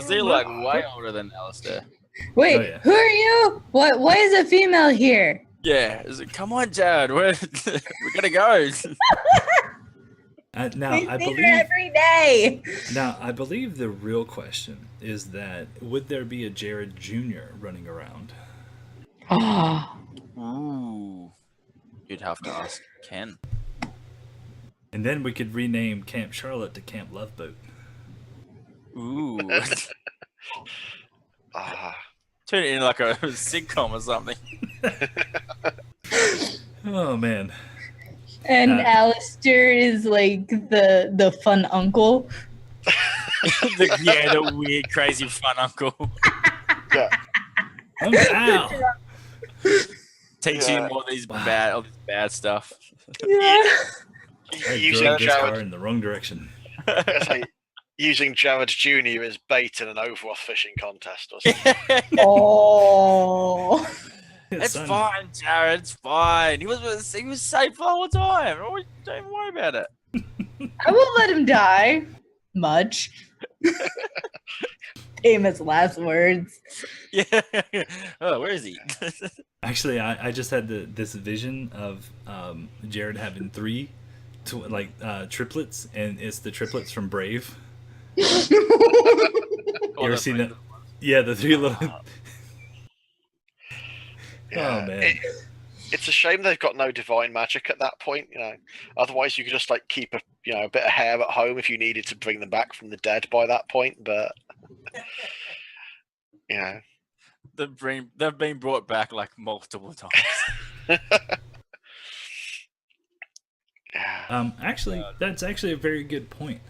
they're like way older than Alistair. Wait, Oh, yeah. who are you? What? Why is a female here? Yeah, it's like, come on, Jerrid, we're gonna go. Now We I see her believe. every day. Now I believe the real question is that would there be a Jerrid Jr. running around? Oh, Ooh, you'd have to ask Ken. And then we could rename Camp Charlotte to Camp Loveboat. Ooh, Ah, turn it into like a sitcom or something. Oh man. and Alistair Allistair is like the fun uncle. the weird, crazy, fun uncle. yeah. I'm Al. Teaching Yeah. him all this bad stuff. Yeah. I Using drove this car Jerrid, in the wrong direction. using Jerrid Jr. as bait in an Overwatch fishing contest or something. Oh. It's Son, fine, Jerrid. It's fine. He was safe the whole time. Don't even worry about it. I won't let him die. Much. Famous last words. Yeah. Oh, where is he? Actually, I just had this vision of Jerrid having three triplets, and it's the triplets from Brave. You ever seen that? Yeah, the three little. Yeah. Oh man. It's a shame they've got no divine magic at that point. Otherwise you could just like keep a bit of hair at home if you needed to bring them back from the dead by that point. But They've been brought back like multiple times. yeah. Actually, that's actually a very good point.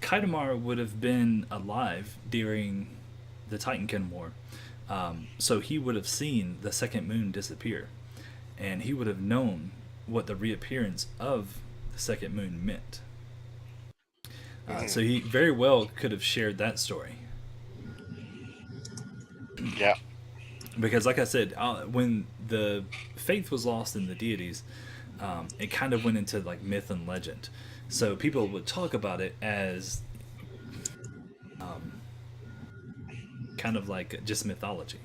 Kiedymar would have been alive during the Titankin War, so he would have seen the second moon disappear, and he would have known what the reappearance of the second moon meant. So he very well could have shared that story. Yeah. Because, like I said, when the faith was lost in the deities, it kind of went into like myth and legend. So people would talk about it as kind of like just mythology.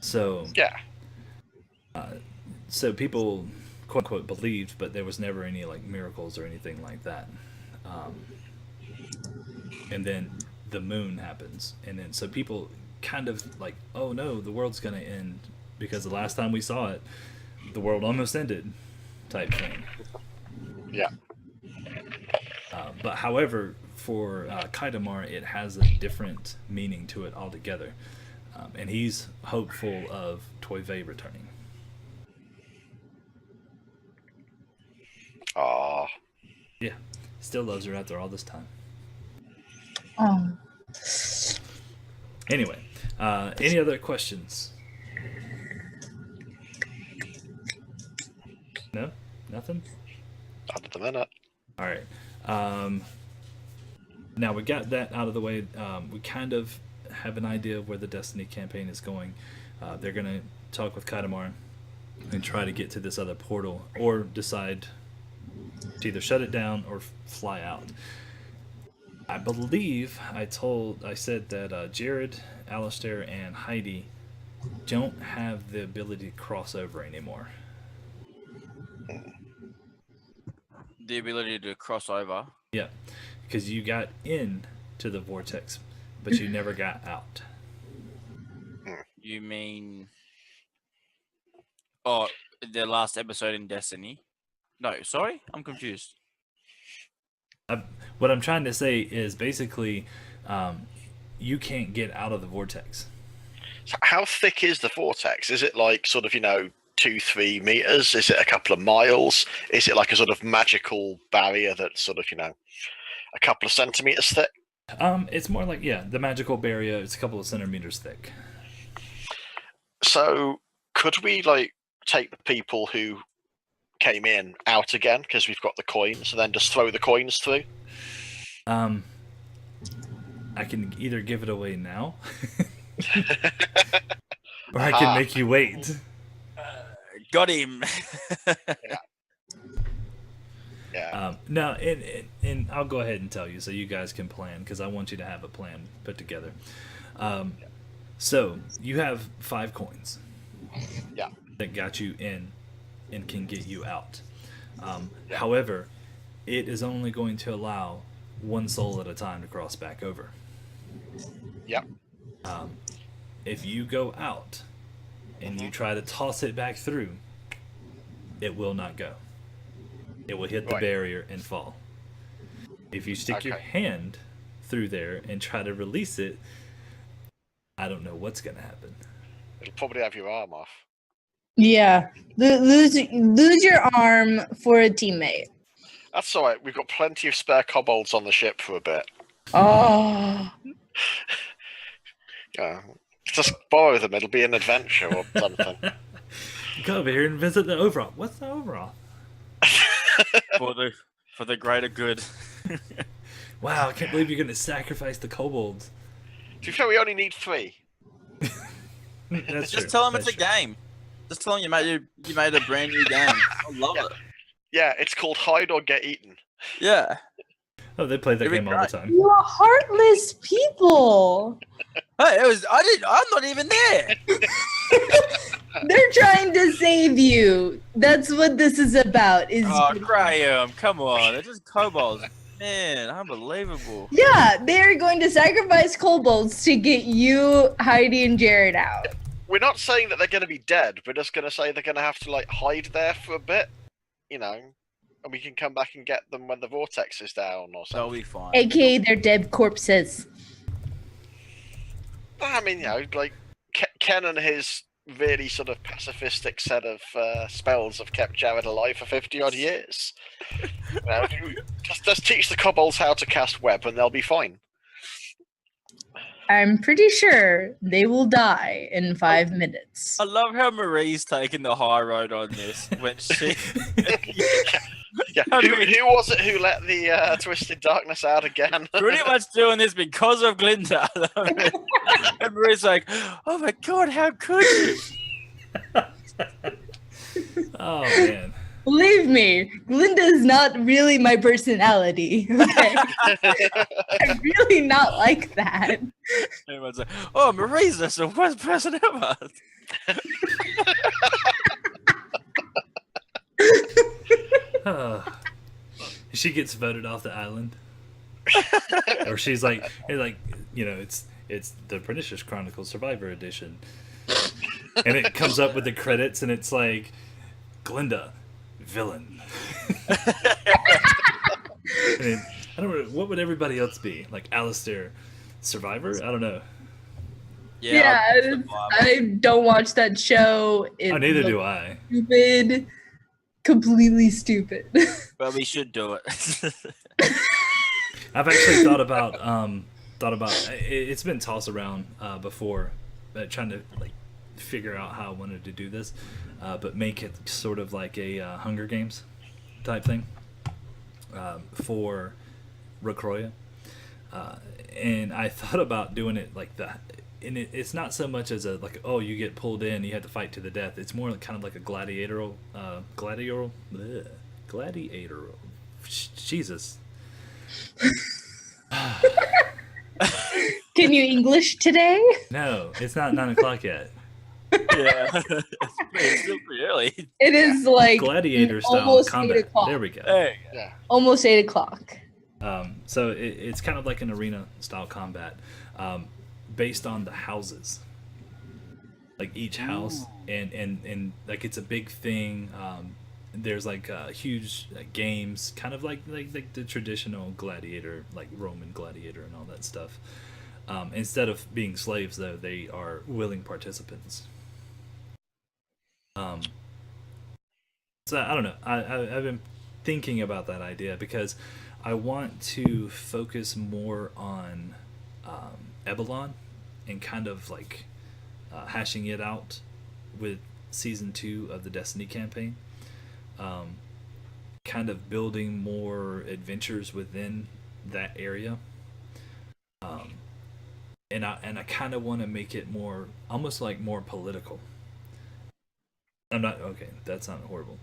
So Yeah. So people quote unquote believed, but there was never any like miracles or anything like that. And then the moon happens, and then so people kind of like, oh no, the world's gonna end because the last time we saw it, the world almost ended, type thing. Yeah. But however, for Kiedymar, it has a different meaning to it altogether, and he's hopeful of Toyve returning. Ah. Yeah, still loves her after all this time. Oh. Anyway, any other questions? No? Nothing? Not at the minute. All right. Now we got that out of the way. We kind of have an idea of where the Destiny campaign is going. They're going to talk with Kiedymar and try to get to this other portal, or decide to either shut it down or fly out. I believe I said that Jerrid, Allistair, and Heidi don't have the ability to cross over anymore. The ability to cross over. Yeah, because you got in to the vortex, but you never got out. You mean? Oh, the last episode in Destiny. No, sorry, I'm confused. What I'm trying to say is basically, you can't get out of the vortex. So how thick is the vortex? Is it like sort of 2-3 meters? Is it a couple of miles? Is it like a sort of magical barrier that's sort of a couple of centimeters thick? It's more like the magical barrier. It's a couple of centimeters thick. So could we take the people who came in out again because we've got the coins, and then just throw the coins through? I can either give it away now, or I can make you wait. Got him. Yeah. No, and I'll go ahead and tell you so you guys can plan, because I want you to have a plan put together. So you have 5 coins. Yeah. That got you in and can get you out. However, it is only going to allow 1 soul at a time to cross back over. Yeah. If you go out and you try to toss it back through, it will not go. It will hit the barrier and fall. If you stick your hand through there and try to release it, I don't know what's going to happen. It'll probably have your arm off. Yeah, lose your arm for a teammate. That's all right. We've got plenty of spare kobolds on the ship for a bit. Oh, Yeah. Just borrow them. It'll be an adventure or something. Go over here and visit the overall. What's the overall? for the greater good. Wow, I can't believe you're going to sacrifice the kobolds. To be fair, we only need 3. That's Just true. tell them That's it's a true. game. Just tell them you made a brand new game. I love it. Yeah, it's called Hide or Get Eaten. Yeah. Oh, they play that It'd be game all the time. you are heartless people. Hey, I'm not even there. They're trying to save you. That's what this is about. Oh, Graham, come on. They're just kobolds. Man, unbelievable. Yeah, they're going to sacrifice kobolds to get you, Heidi, and Jerrid out. We're not saying that they're going to be dead. We're just going to say they're going to have to hide there for a bit, and we can come back and get them when the vortex is down or That'll something. be fine. AKA their dead corpses. I mean, Ken and his really sort of pacifistic set of spells have kept Jerrid alive for 50 odd years. Just teach the kobolds how to cast web and they'll be fine. I'm pretty sure they will die in 5 minutes. I love how Marie's taking the high road on this when she. Yeah. Who was it who let the Twisted Darkness out again? Pretty much doing this because of Glinda. And Marie's like, oh my god, how could you? Oh, man. Believe me, Glinda is not really my personality. Okay? I'm really not like that. Everyone's like, oh, Marie's just the worst person ever. She gets voted off the island. Or she's like, it's the Pernicious Chronicles Survivor Edition. And it comes up with the credits and it's like, Glinda, villain. And I don't know, what would everybody else be? Like Allistair, survivor? I don't know. Yeah, I don't watch that show. Neither do I. Stupid. Completely stupid. But we should do it. I've actually thought about it's been tossed around before, trying to figure out how I wanted to do this, but make it sort of like a Hunger Games type thing for Recroya, and I thought about doing it like that. And it's not so much as you get pulled in, you have to fight to the death. It's more kind of like a gladiatorial. Jesus. Can you English today? No, it's not 9 o'clock yet. Yeah. It's still pretty early. It is like Gladiator style almost 8 combat. o'clock. There we go. Hey. Yeah. Almost 8 o'clock. So it's kind of like an arena style combat, based on the houses. Like each house, and like it's a big thing. there's like huge games, kind of like the traditional gladiator, like Roman gladiator and all that stuff. Instead of being slaves, though, they are willing participants. So I don't know. I've been thinking about that idea because I want to focus more on Ebelon and kind of like hashing it out with season 2 of the Destiny campaign. Kind of building more adventures within that area. And I kind of want to make it more, almost like more political. I'm not okay. That sounded horrible.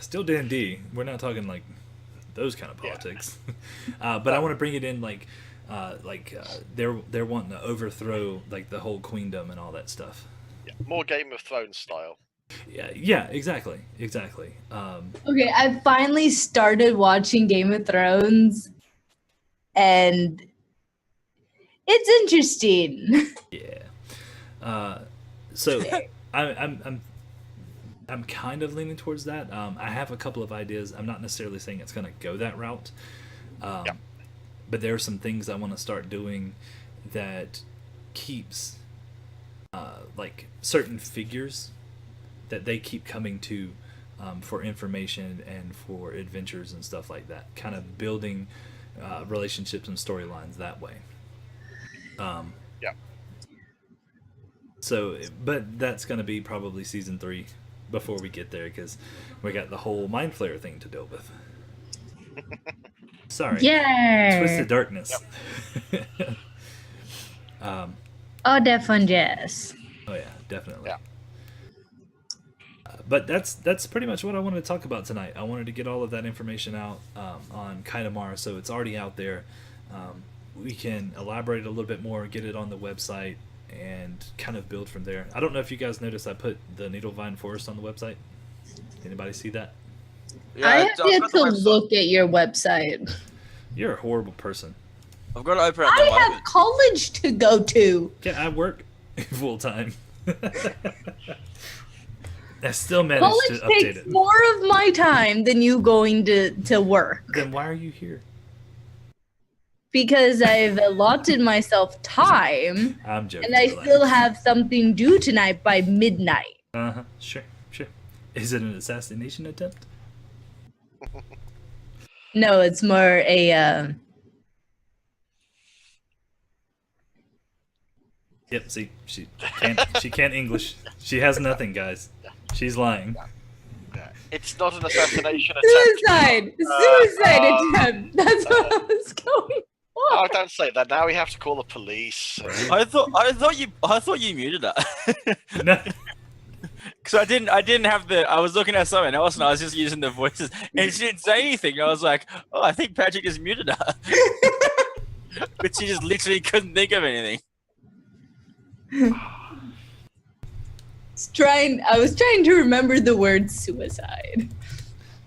Still D&D. We're not talking like those kind of politics. But I want to bring it in like they're wanting to overthrow like the whole queendom and all that stuff. Yeah, more Game of Thrones style. Yeah, exactly. Okay, I finally started watching Game of Thrones, and it's interesting. Yeah. So I'm kind of leaning towards that. I have a couple of ideas. I'm not necessarily saying it's going to go that route. But there are some things I want to start doing that keeps like certain figures that they keep coming to for information and for adventures and stuff like that. Kind of building relationships and storylines that way. So, but that's going to be probably season 3 before we get there because we got the whole Mind Flayer thing to deal with. Sorry. Yeah. Twisted Darkness. Oh, that fun jazz. Oh yeah, definitely. Yeah. But that's pretty much what I wanted to talk about tonight. I wanted to get all of that information out on Kiedymar, so it's already out there. We can elaborate a little bit more, get it on the website, and kind of build from there. I don't know if you guys noticed I put the Needlevine Forest on the website. Anybody see that? Yeah, I I've have got yet the to website. look at your website. You're a horrible person. I've got to open up the I moment. have college to go to. Yeah, I work full time. I still managed to College update takes it. more of my time than you going to work. Then why are you here? Because I've allotted myself time, I'm joking. and I relax. still have something due tonight by midnight. Sure. Is it an assassination attempt? No, it's more a Yep. See, she can't English. She has nothing, guys. She's lying. It's not an assassination attempt. suicide attempt. That's what I was going for. Oh, don't say that. Now we have to call the police. I thought you muted that. No. Because I didn't have the. I was looking at something else and I was just using the voices, and she didn't say anything. I was like, oh, I think Patrick just muted her, but she just literally couldn't think of anything. I was trying to remember the word suicide.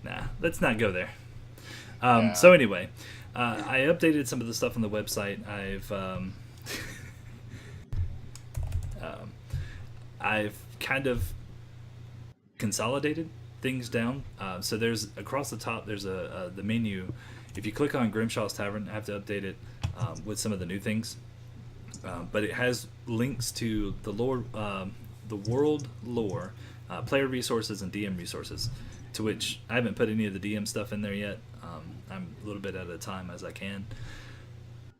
Nah, let's not go there. Yeah. So anyway, I updated some of the stuff on the website. I've kind of consolidated things down. So there's across the top. There's the menu. If you click on Grimshaw's Tavern, I have to update it with some of the new things. But it has links to the lore, the world lore, player resources, and DM resources. To which I haven't put any of the DM stuff in there yet. I'm a little bit at a time as I can.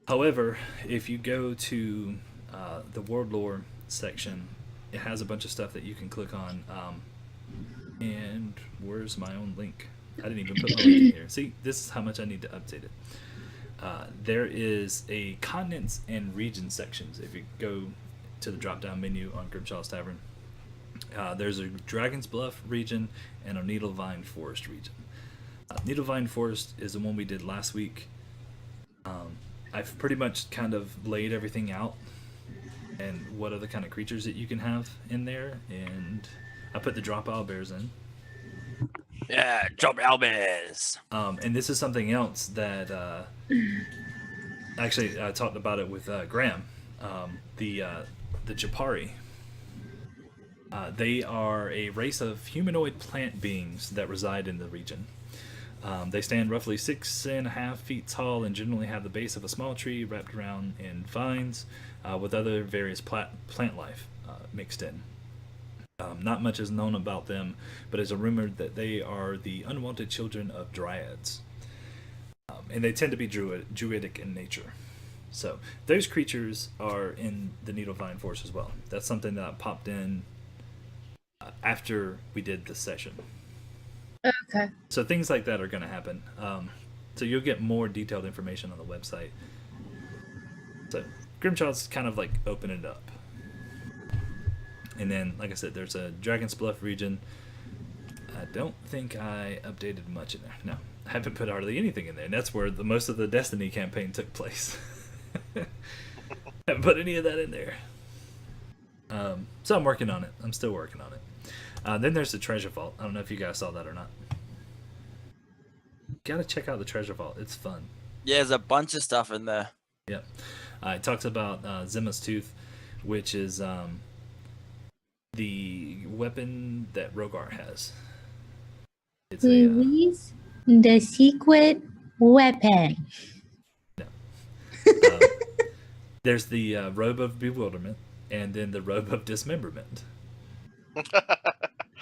However, if you go to the world lore section, it has a bunch of stuff that you can click on. And where's my own link? I didn't even put my link in here. See, this is how much I need to update it. There is a continents and region sections. If you go to the drop-down menu on Grimshaw's Tavern, there's a Dragon's Bluff region and a Needlevine Forest region. Needlevine Forest is the one we did last week. I've pretty much kind of laid everything out and what other kind of creatures that you can have in there, and I put the drop owlbears in. Yeah, drop owlbears. And this is something else that actually I talked about it with Graham. The Japari. They are a race of humanoid plant beings that reside in the region. They stand roughly 6.5 feet tall and generally have the base of a small tree wrapped around in vines with other various plant life mixed in. Not much is known about them, but it's rumored that they are the unwanted children of dryads. And they tend to be druidic in nature. So those creatures are in the Needlevine Force as well. That's something that popped in after we did this session. Okay. So things like that are going to happen. So you'll get more detailed information on the website. So Grimshaw's kind of like open it up. And then, like I said, there's a Dragon's Bluff region. I don't think I updated much in there. No, I haven't put hardly anything in there. And that's where most of the Destiny campaign took place. Haven't put any of that in there. So I'm working on it. I'm still working on it. Then there's the treasure vault. I don't know if you guys saw that or not. Gotta check out the treasure vault. It's fun. Yeah, there's a bunch of stuff in there. Yep. It talks about Zimma's Tooth, which is the weapon that Rogar has. It's Release the secret weapon. There's the robe of bewilderment, and then the robe of dismemberment.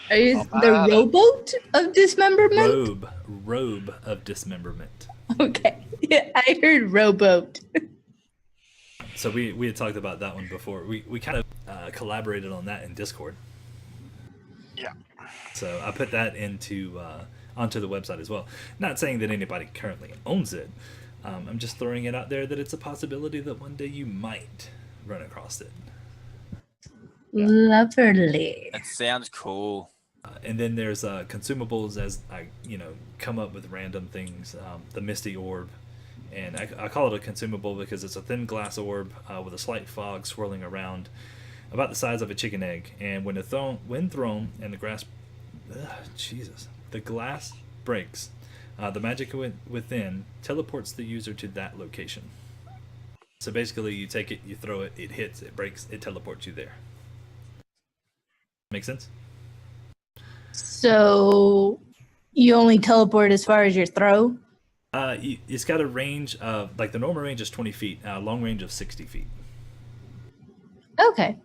Is the rowboat of dismemberment? Robe of dismemberment. Okay. Yeah, I heard rowboat. So we had talked about that one before. We kind of collaborated on that in Discord. Yeah. So I put that onto the website as well. Not saying that anybody currently owns it. I'm just throwing it out there that it's a possibility that one day you might run across it. Lovely. That sounds cool. And then there's consumables as I come up with random things. The Misty Orb. And I call it a consumable because it's a thin glass orb with a slight fog swirling around about the size of a chicken egg. And when thrown and the glass breaks, the magic within teleports the user to that location. So basically you take it, you throw it, it hits, it breaks, it teleports you there. Make sense? So you only teleport as far as your throw? It's got a range of, like the normal range is 20 feet, long range of 60 feet. Okay.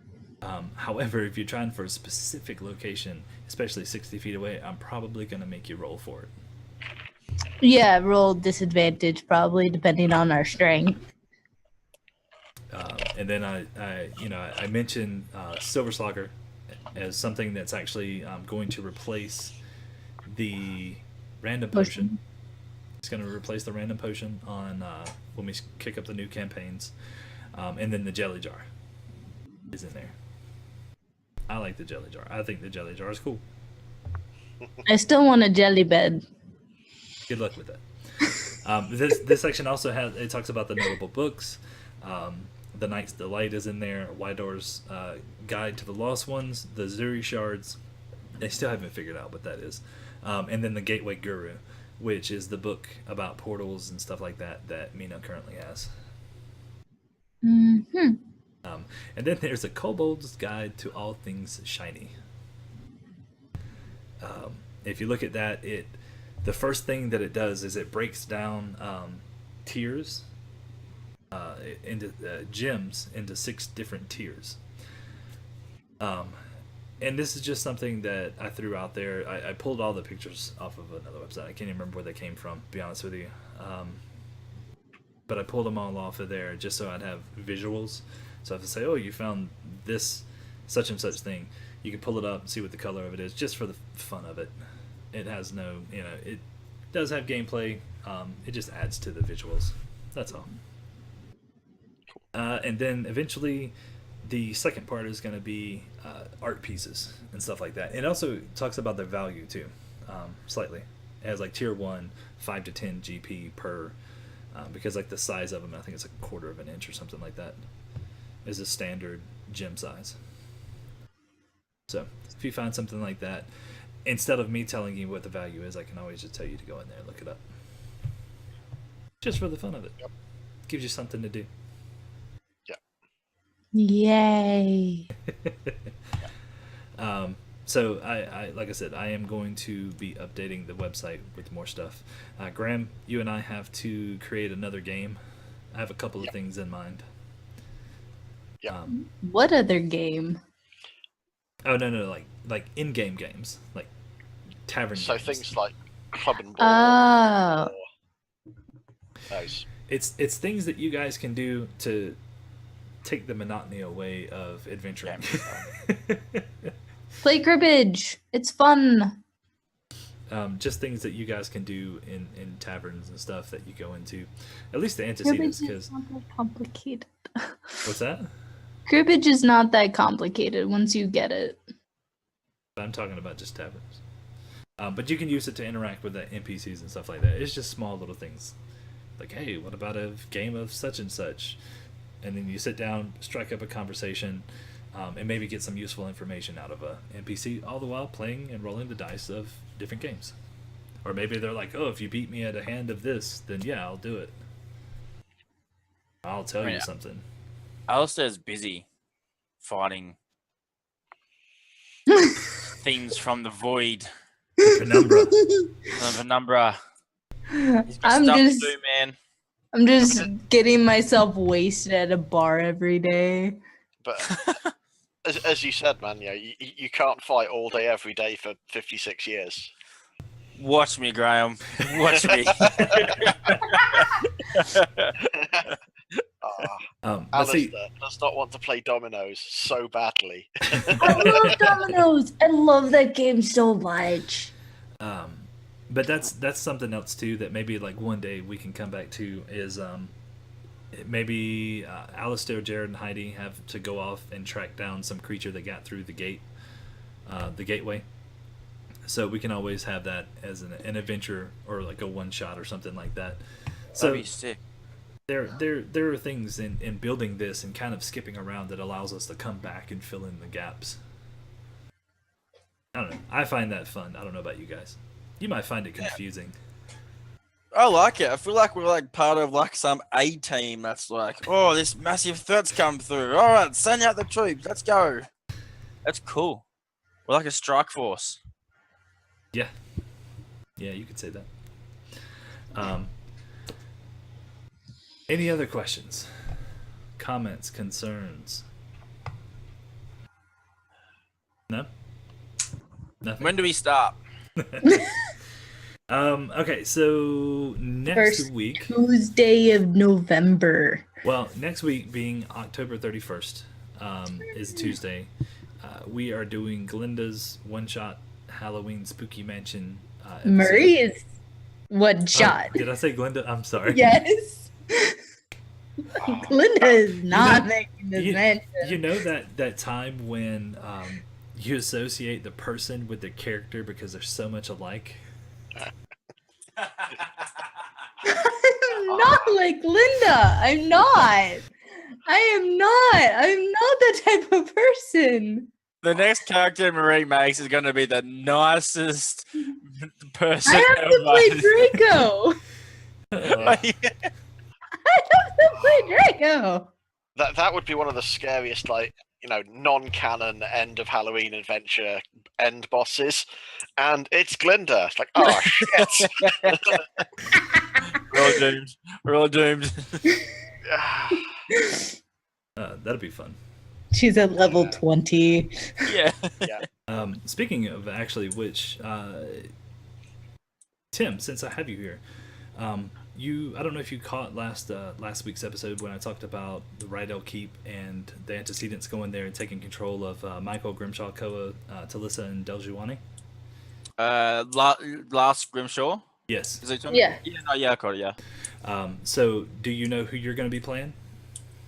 However, if you're trying for a specific location, especially 60 feet away, I'm probably going to make you roll for it. Yeah, roll disadvantage probably depending on our strength. And then I mentioned Silver Slugger as something that's actually going to replace the random potion. It's going to replace the random potion on when we kick up the new campaigns. And then the jelly jar is in there. I like the jelly jar. I think the jelly jar is cool. I still want a jelly bed. Good luck with that. This section also talks about the notable books. The Knight's Delight is in there. Wydor's Guide to the Lost Ones. The Zuri Shards. They still haven't figured out what that is. And then the Gateway Guru, which is the book about portals and stuff like that Mina currently has. Mm-hmm. And then there's a Kobold's Guide to All Things Shiny. If you look at that, the first thing that it does is it breaks down tiers into gems into 6 different tiers. And this is just something that I threw out there. I pulled all the pictures off of another website. I can't even remember where they came from, to be honest with you. But I pulled them all off of there just so I'd have visuals. So I have to say, oh, you found this such and such thing. You can pull it up and see what the color of it is, just for the fun of it. It has no, it does have gameplay. It just adds to the visuals. That's all. And then eventually the second part is going to be art pieces and stuff like that. It also talks about their value too, slightly. It has like tier 1, 5 to 10 GP per, because like the size of them, I think it's a quarter of an inch or something like that, is a standard gem size. So if you find something like that, instead of me telling you what the value is, I can always just tell you to go in there and look it up. Just for the fun of it. Yep. Gives you something to do. Yay. So I like I said, I am going to be updating the website with more stuff. Graham, you and I have to create another game. I have a couple of things in mind. Yeah. What other game? Oh no, like in-game games, like tavern. So games. things like club and Oh. ball. Those. It's things that you guys can do to take the monotony away of adventuring. Play cribbage. It's fun. Just things that you guys can do in taverns and stuff that you go into. At least the antecedents, Cribbage because is not that complicated. what's that? Cribbage is not that complicated once you get it. I'm talking about just taverns. But you can use it to interact with the NPCs and stuff like that. It's just small little things. Like, hey, what about a game of such and such? And then you sit down, strike up a conversation, and maybe get some useful information out of a NPC, all the while playing and rolling the dice of different games. Or maybe they're like, oh, if you beat me at a hand of this, then yeah, I'll do it. I'll tell you something. Allistair's busy fighting things from the void. Penumbra. Penumbra. He's got I'm stuff just, to do, man. I'm just getting myself wasted at a bar every day. But as you said, man, you can't fight all day every day for 56 years. Watch me, Graham. Watch me. Allistair does not want to play dominoes so badly. I love dominoes. I love that game so much. But that's something else too that maybe like one day we can come back to is maybe Allistair, Jerrid, and Heidi have to go off and track down some creature that got through the gateway. So we can always have that as an adventure or like a one shot or something like that. So That'd be sick. There are things in building this and kind of skipping around that allows us to come back and fill in the gaps. I don't know. I find that fun. I don't know about you guys. You might find it confusing. I like it. I feel like we're like part of like some A team that's like, oh, this massive threat's come through. All right, send out the troops. Let's go. That's cool. We're like a strike force. Yeah, you could say that. Any other questions, comments, concerns? No? Nothing? When do we start? Okay, so next week... Tuesday of November. Well, next week being October 31st is Tuesday. We are doing Glinda's one-shot Halloween Spooky Mansion episode. Murray is one shot. Did I say Glinda? I'm sorry. Yes. Glinda is not making this mansion. You know that time when you associate the person with the character because they're so much alike? I'm not like Linda. I'm not. I'm not that type of person. The next character Marie makes is going to be the nicest person I have to play Draco. I have to play Draco. That would be one of the scariest, like, non-canon end of Halloween adventure end bosses, and it's Glinda. It's like, oh shit. We're all doomed. We're all doomed. That'd be fun. She's at level 20. Yeah. Speaking of actually, which Tim, since I have you here, I don't know if you caught last week's episode when I talked about the Rydell Keep and the antecedents going there and taking control of Michael, Grimshaw, Koa, Talissa, and Deljuani. Last Grimshaw. Yes. Is it Yeah. I caught it. Yeah. So, do you know who you're going to be playing?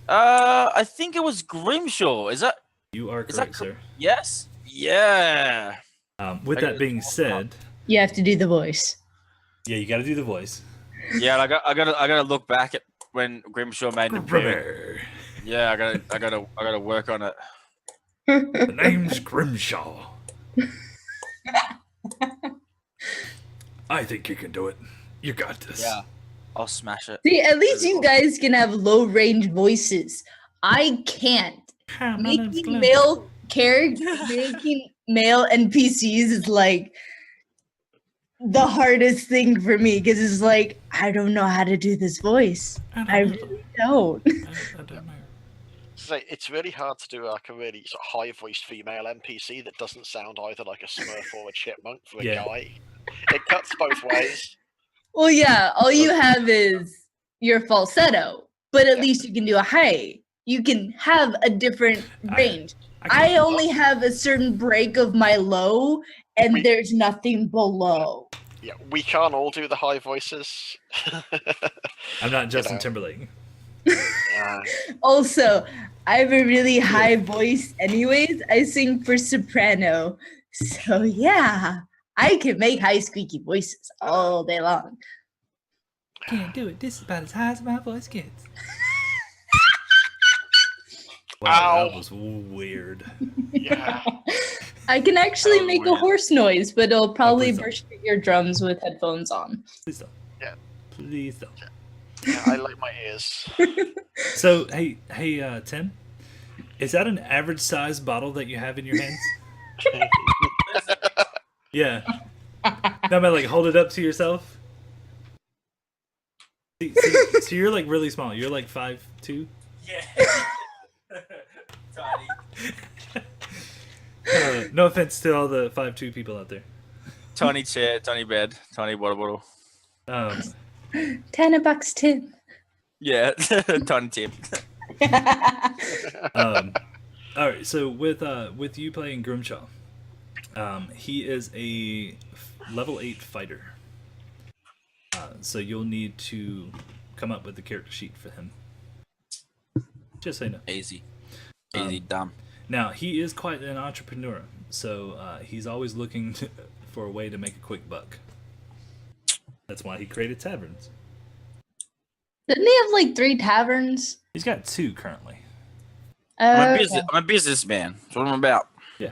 I think it was Grimshaw. Is that? You are correct, sir. Yes. Yeah. With that being said, You have to do the voice. yeah, you got to do the voice. Yeah, I gotta look back at when Grimshaw made an appearance. Yeah, I gotta work on it. The name's Grimshaw. I think you can do it. You got this. Yeah, I'll smash it. See, at least you guys can have low range voices. I can't. Hi, my name's Making Glenn. male characters, making male NPCs is like the hardest thing for me because it's like I don't know how to do this voice. I really don't. I don't know. So it's really hard to do like a really sort of high-voiced female NPC that doesn't sound either like a Smurf or a chipmunk for a guy. It cuts both ways. Well, yeah, all you have is your falsetto, but at least you can do a high. You can have a different range. I only have a certain break of my low, and there's nothing below. Yeah, we can't all do the high voices. I'm not Justin Timberlake. Also, I have a really high voice anyways. I sing for soprano. So yeah, I can make high squeaky voices all day long. Can't do it. This is about as high as my voice gets. Wow, Ow. that was weird. Yeah. I can actually make a horse noise, but it'll probably please don't. burst your eardrums with headphones on. Please don't. Yeah. Please don't. Yeah, I like my ears. So, hey, Tim, is that an average size bottle that you have in your hands? Yeah. No, but like hold it up to yourself. So you're like really small. You're like 5'2". Yeah. Tiny. No offense to all the 5'2" people out there. Tiny chair, tiny bed, tiny water bottle. $10 Tim. Yeah, tiny tip. All right. So with you playing Grimshaw, he is a level 8 fighter. So you'll need to come up with the character sheet for him. Just so you know. Easy. Done. Now, he is quite an entrepreneur, so he's always looking for a way to make a quick buck. That's why he created taverns. Didn't he have like 3 taverns? He's got 2 currently. I'm a businessman. That's what I'm about. Yeah.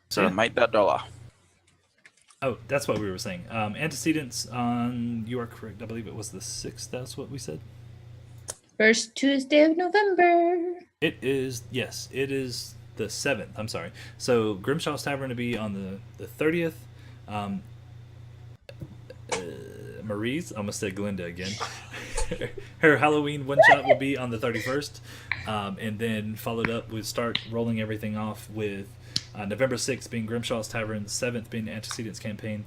So make that dollar. Oh, that's what we were saying. Antecedents on, you are correct, I believe it was the 6th, that's what we said? First Tuesday of November. It is the 7th, I'm sorry. So Grimshaw's Tavern to be on the 30th. Marie's, I almost said Glinda again. Her Halloween one-shot will be on the 31st. And then followed up, we'll start rolling everything off with November 6th being Grimshaw's Tavern, 7th being the Antecedents campaign,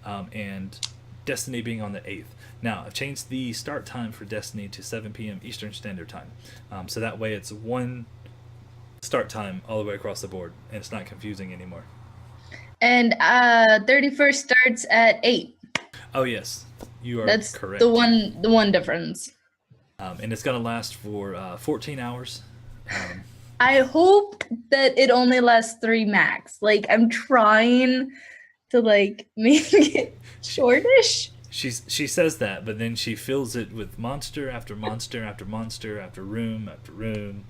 and Destiny being on the 8th. Now, I've changed the start time for Destiny to 7 p.m. Eastern Standard Time. So that way it's one start time all the way across the board, and it's not confusing anymore. And 31st starts at 8. Oh, yes. You are That's correct. the one difference. And it's going to last for 14 hours. I hope that it only lasts 3 max. Like, I'm trying to, like, make it shortish. She says that, but then she fills it with monster after monster after monster after room after room.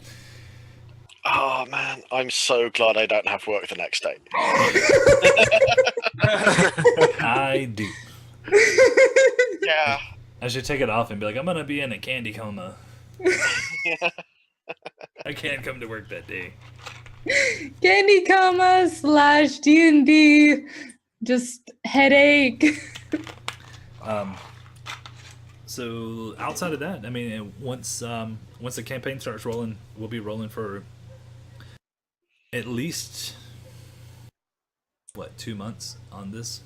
Oh man, I'm so glad I don't have work the next day. I do. Yeah. I should take it off and be like, I'm going to be in a candy coma. I can't come to work that day. Candy coma / D&D. Just headache. So outside of that, I mean, once the campaign starts rolling, we'll be rolling for at least 2 months on this.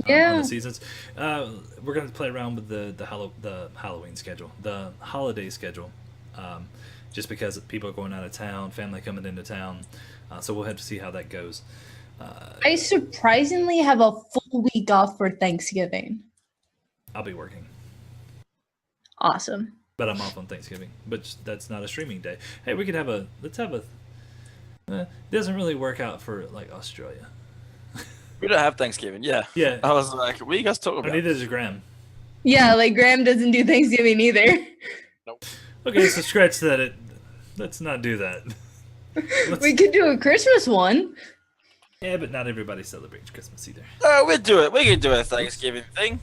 Yeah. On the seasons, we're gonna play around with the Halloween schedule, the holiday schedule, just because people are going out of town, family coming into town, so we'll have to see how that goes. I surprisingly have a full week off for Thanksgiving. I'll be working, Awesome. but I'm off on Thanksgiving. But that's not a streaming day. Hey, we could have a. Let's have a. It doesn't really work out for like Australia. We don't have Thanksgiving. Yeah. Yeah. I was like, what are you guys talking about? Neither does Graham. Yeah, like Graham doesn't do Thanksgiving either. Nope. Okay, so scratch that. Let's not do that. We could do a Christmas one. Yeah, but not everybody celebrates Christmas either. We'll do it. We can do a Thanksgiving thing.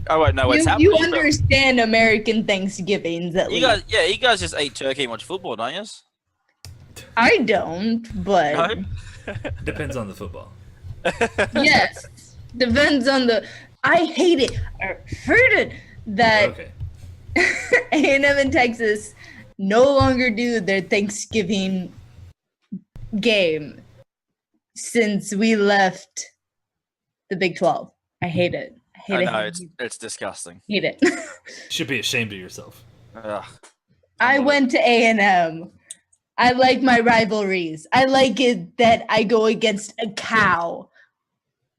I won't know what's happening. You but understand American Thanksgivings at You least. guys just eat turkey and watch football, don't you? I don't, but No? Depends on the football. yes, depends on the. I hate it. I heard it that Okay. A&M in Texas no longer do their Thanksgiving game since we left the Big 12. I hate it. I hate I it. know, hate it's disgusting. it. You should be ashamed of yourself. Ugh. I went to A&M. I like my rivalries. I like it that I go against a cow.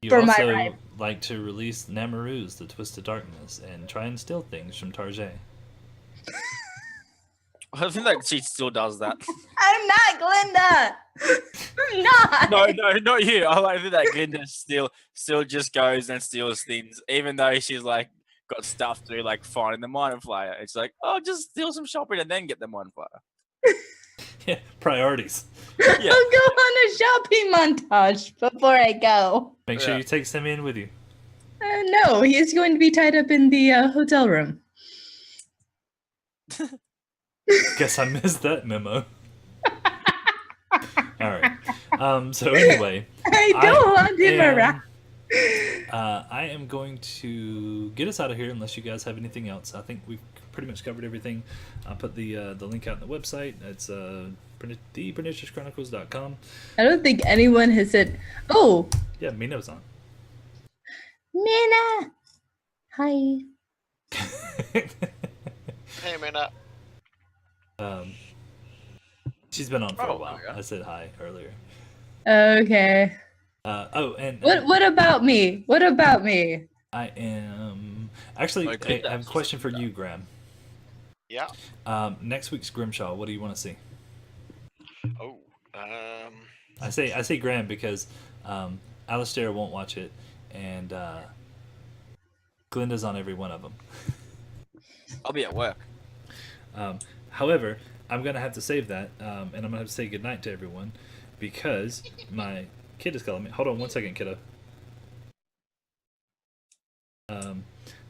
You For my also rival. like to release Namaru's, the Twist of Darkness, and try and steal things from Tarjay. I think that she still does that. I'm not Glinda. I'm not. No, not you. I like that Glinda still just goes and steals things, even though she's like got stuff to do, like finding the Minor Flyer. It's like, oh, just steal some shopping and then get the Minor Flyer. Yeah, priorities. Yeah. I'll go on a shopping montage before I go. Make sure Yeah. you take Simeon with you. No, he is going to be tied up in the hotel room. Guess I missed that memo. All right. So anyway, I don't want him around. I am going to get us out of here unless you guys have anything else. I think we've pretty much covered everything. I'll put the link out on the website. It's theperniciouschronicles.com. I don't think anyone has said, oh, Yeah, Mino's on. Mina. Hi. Hey, Mina. She's been on for a Oh, while. okay. I said hi earlier. Okay. And What about me? What about me? I am actually. Okay, I have a question for you, Graham. Yeah. Next week's Grimshaw. What do you want to see? Oh. I say Graham because Allistair won't watch it, and Glinda's on every one of them. I'll be at work. However, I'm gonna have to save that, and I'm gonna have to say goodnight to everyone because my kid is calling me. Hold on one second, kiddo.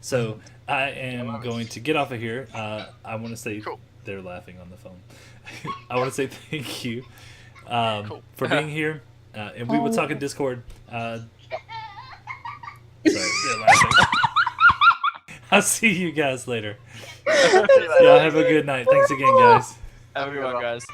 So I am going to get off of here. I want to say Cool. they're laughing on the phone. I want to say thank you Cool. for being here, and we will talk in Discord. Sorry, they're laughing. I'll see you guys later. Y'all have a good night. Thanks again, guys. Everyone, guys.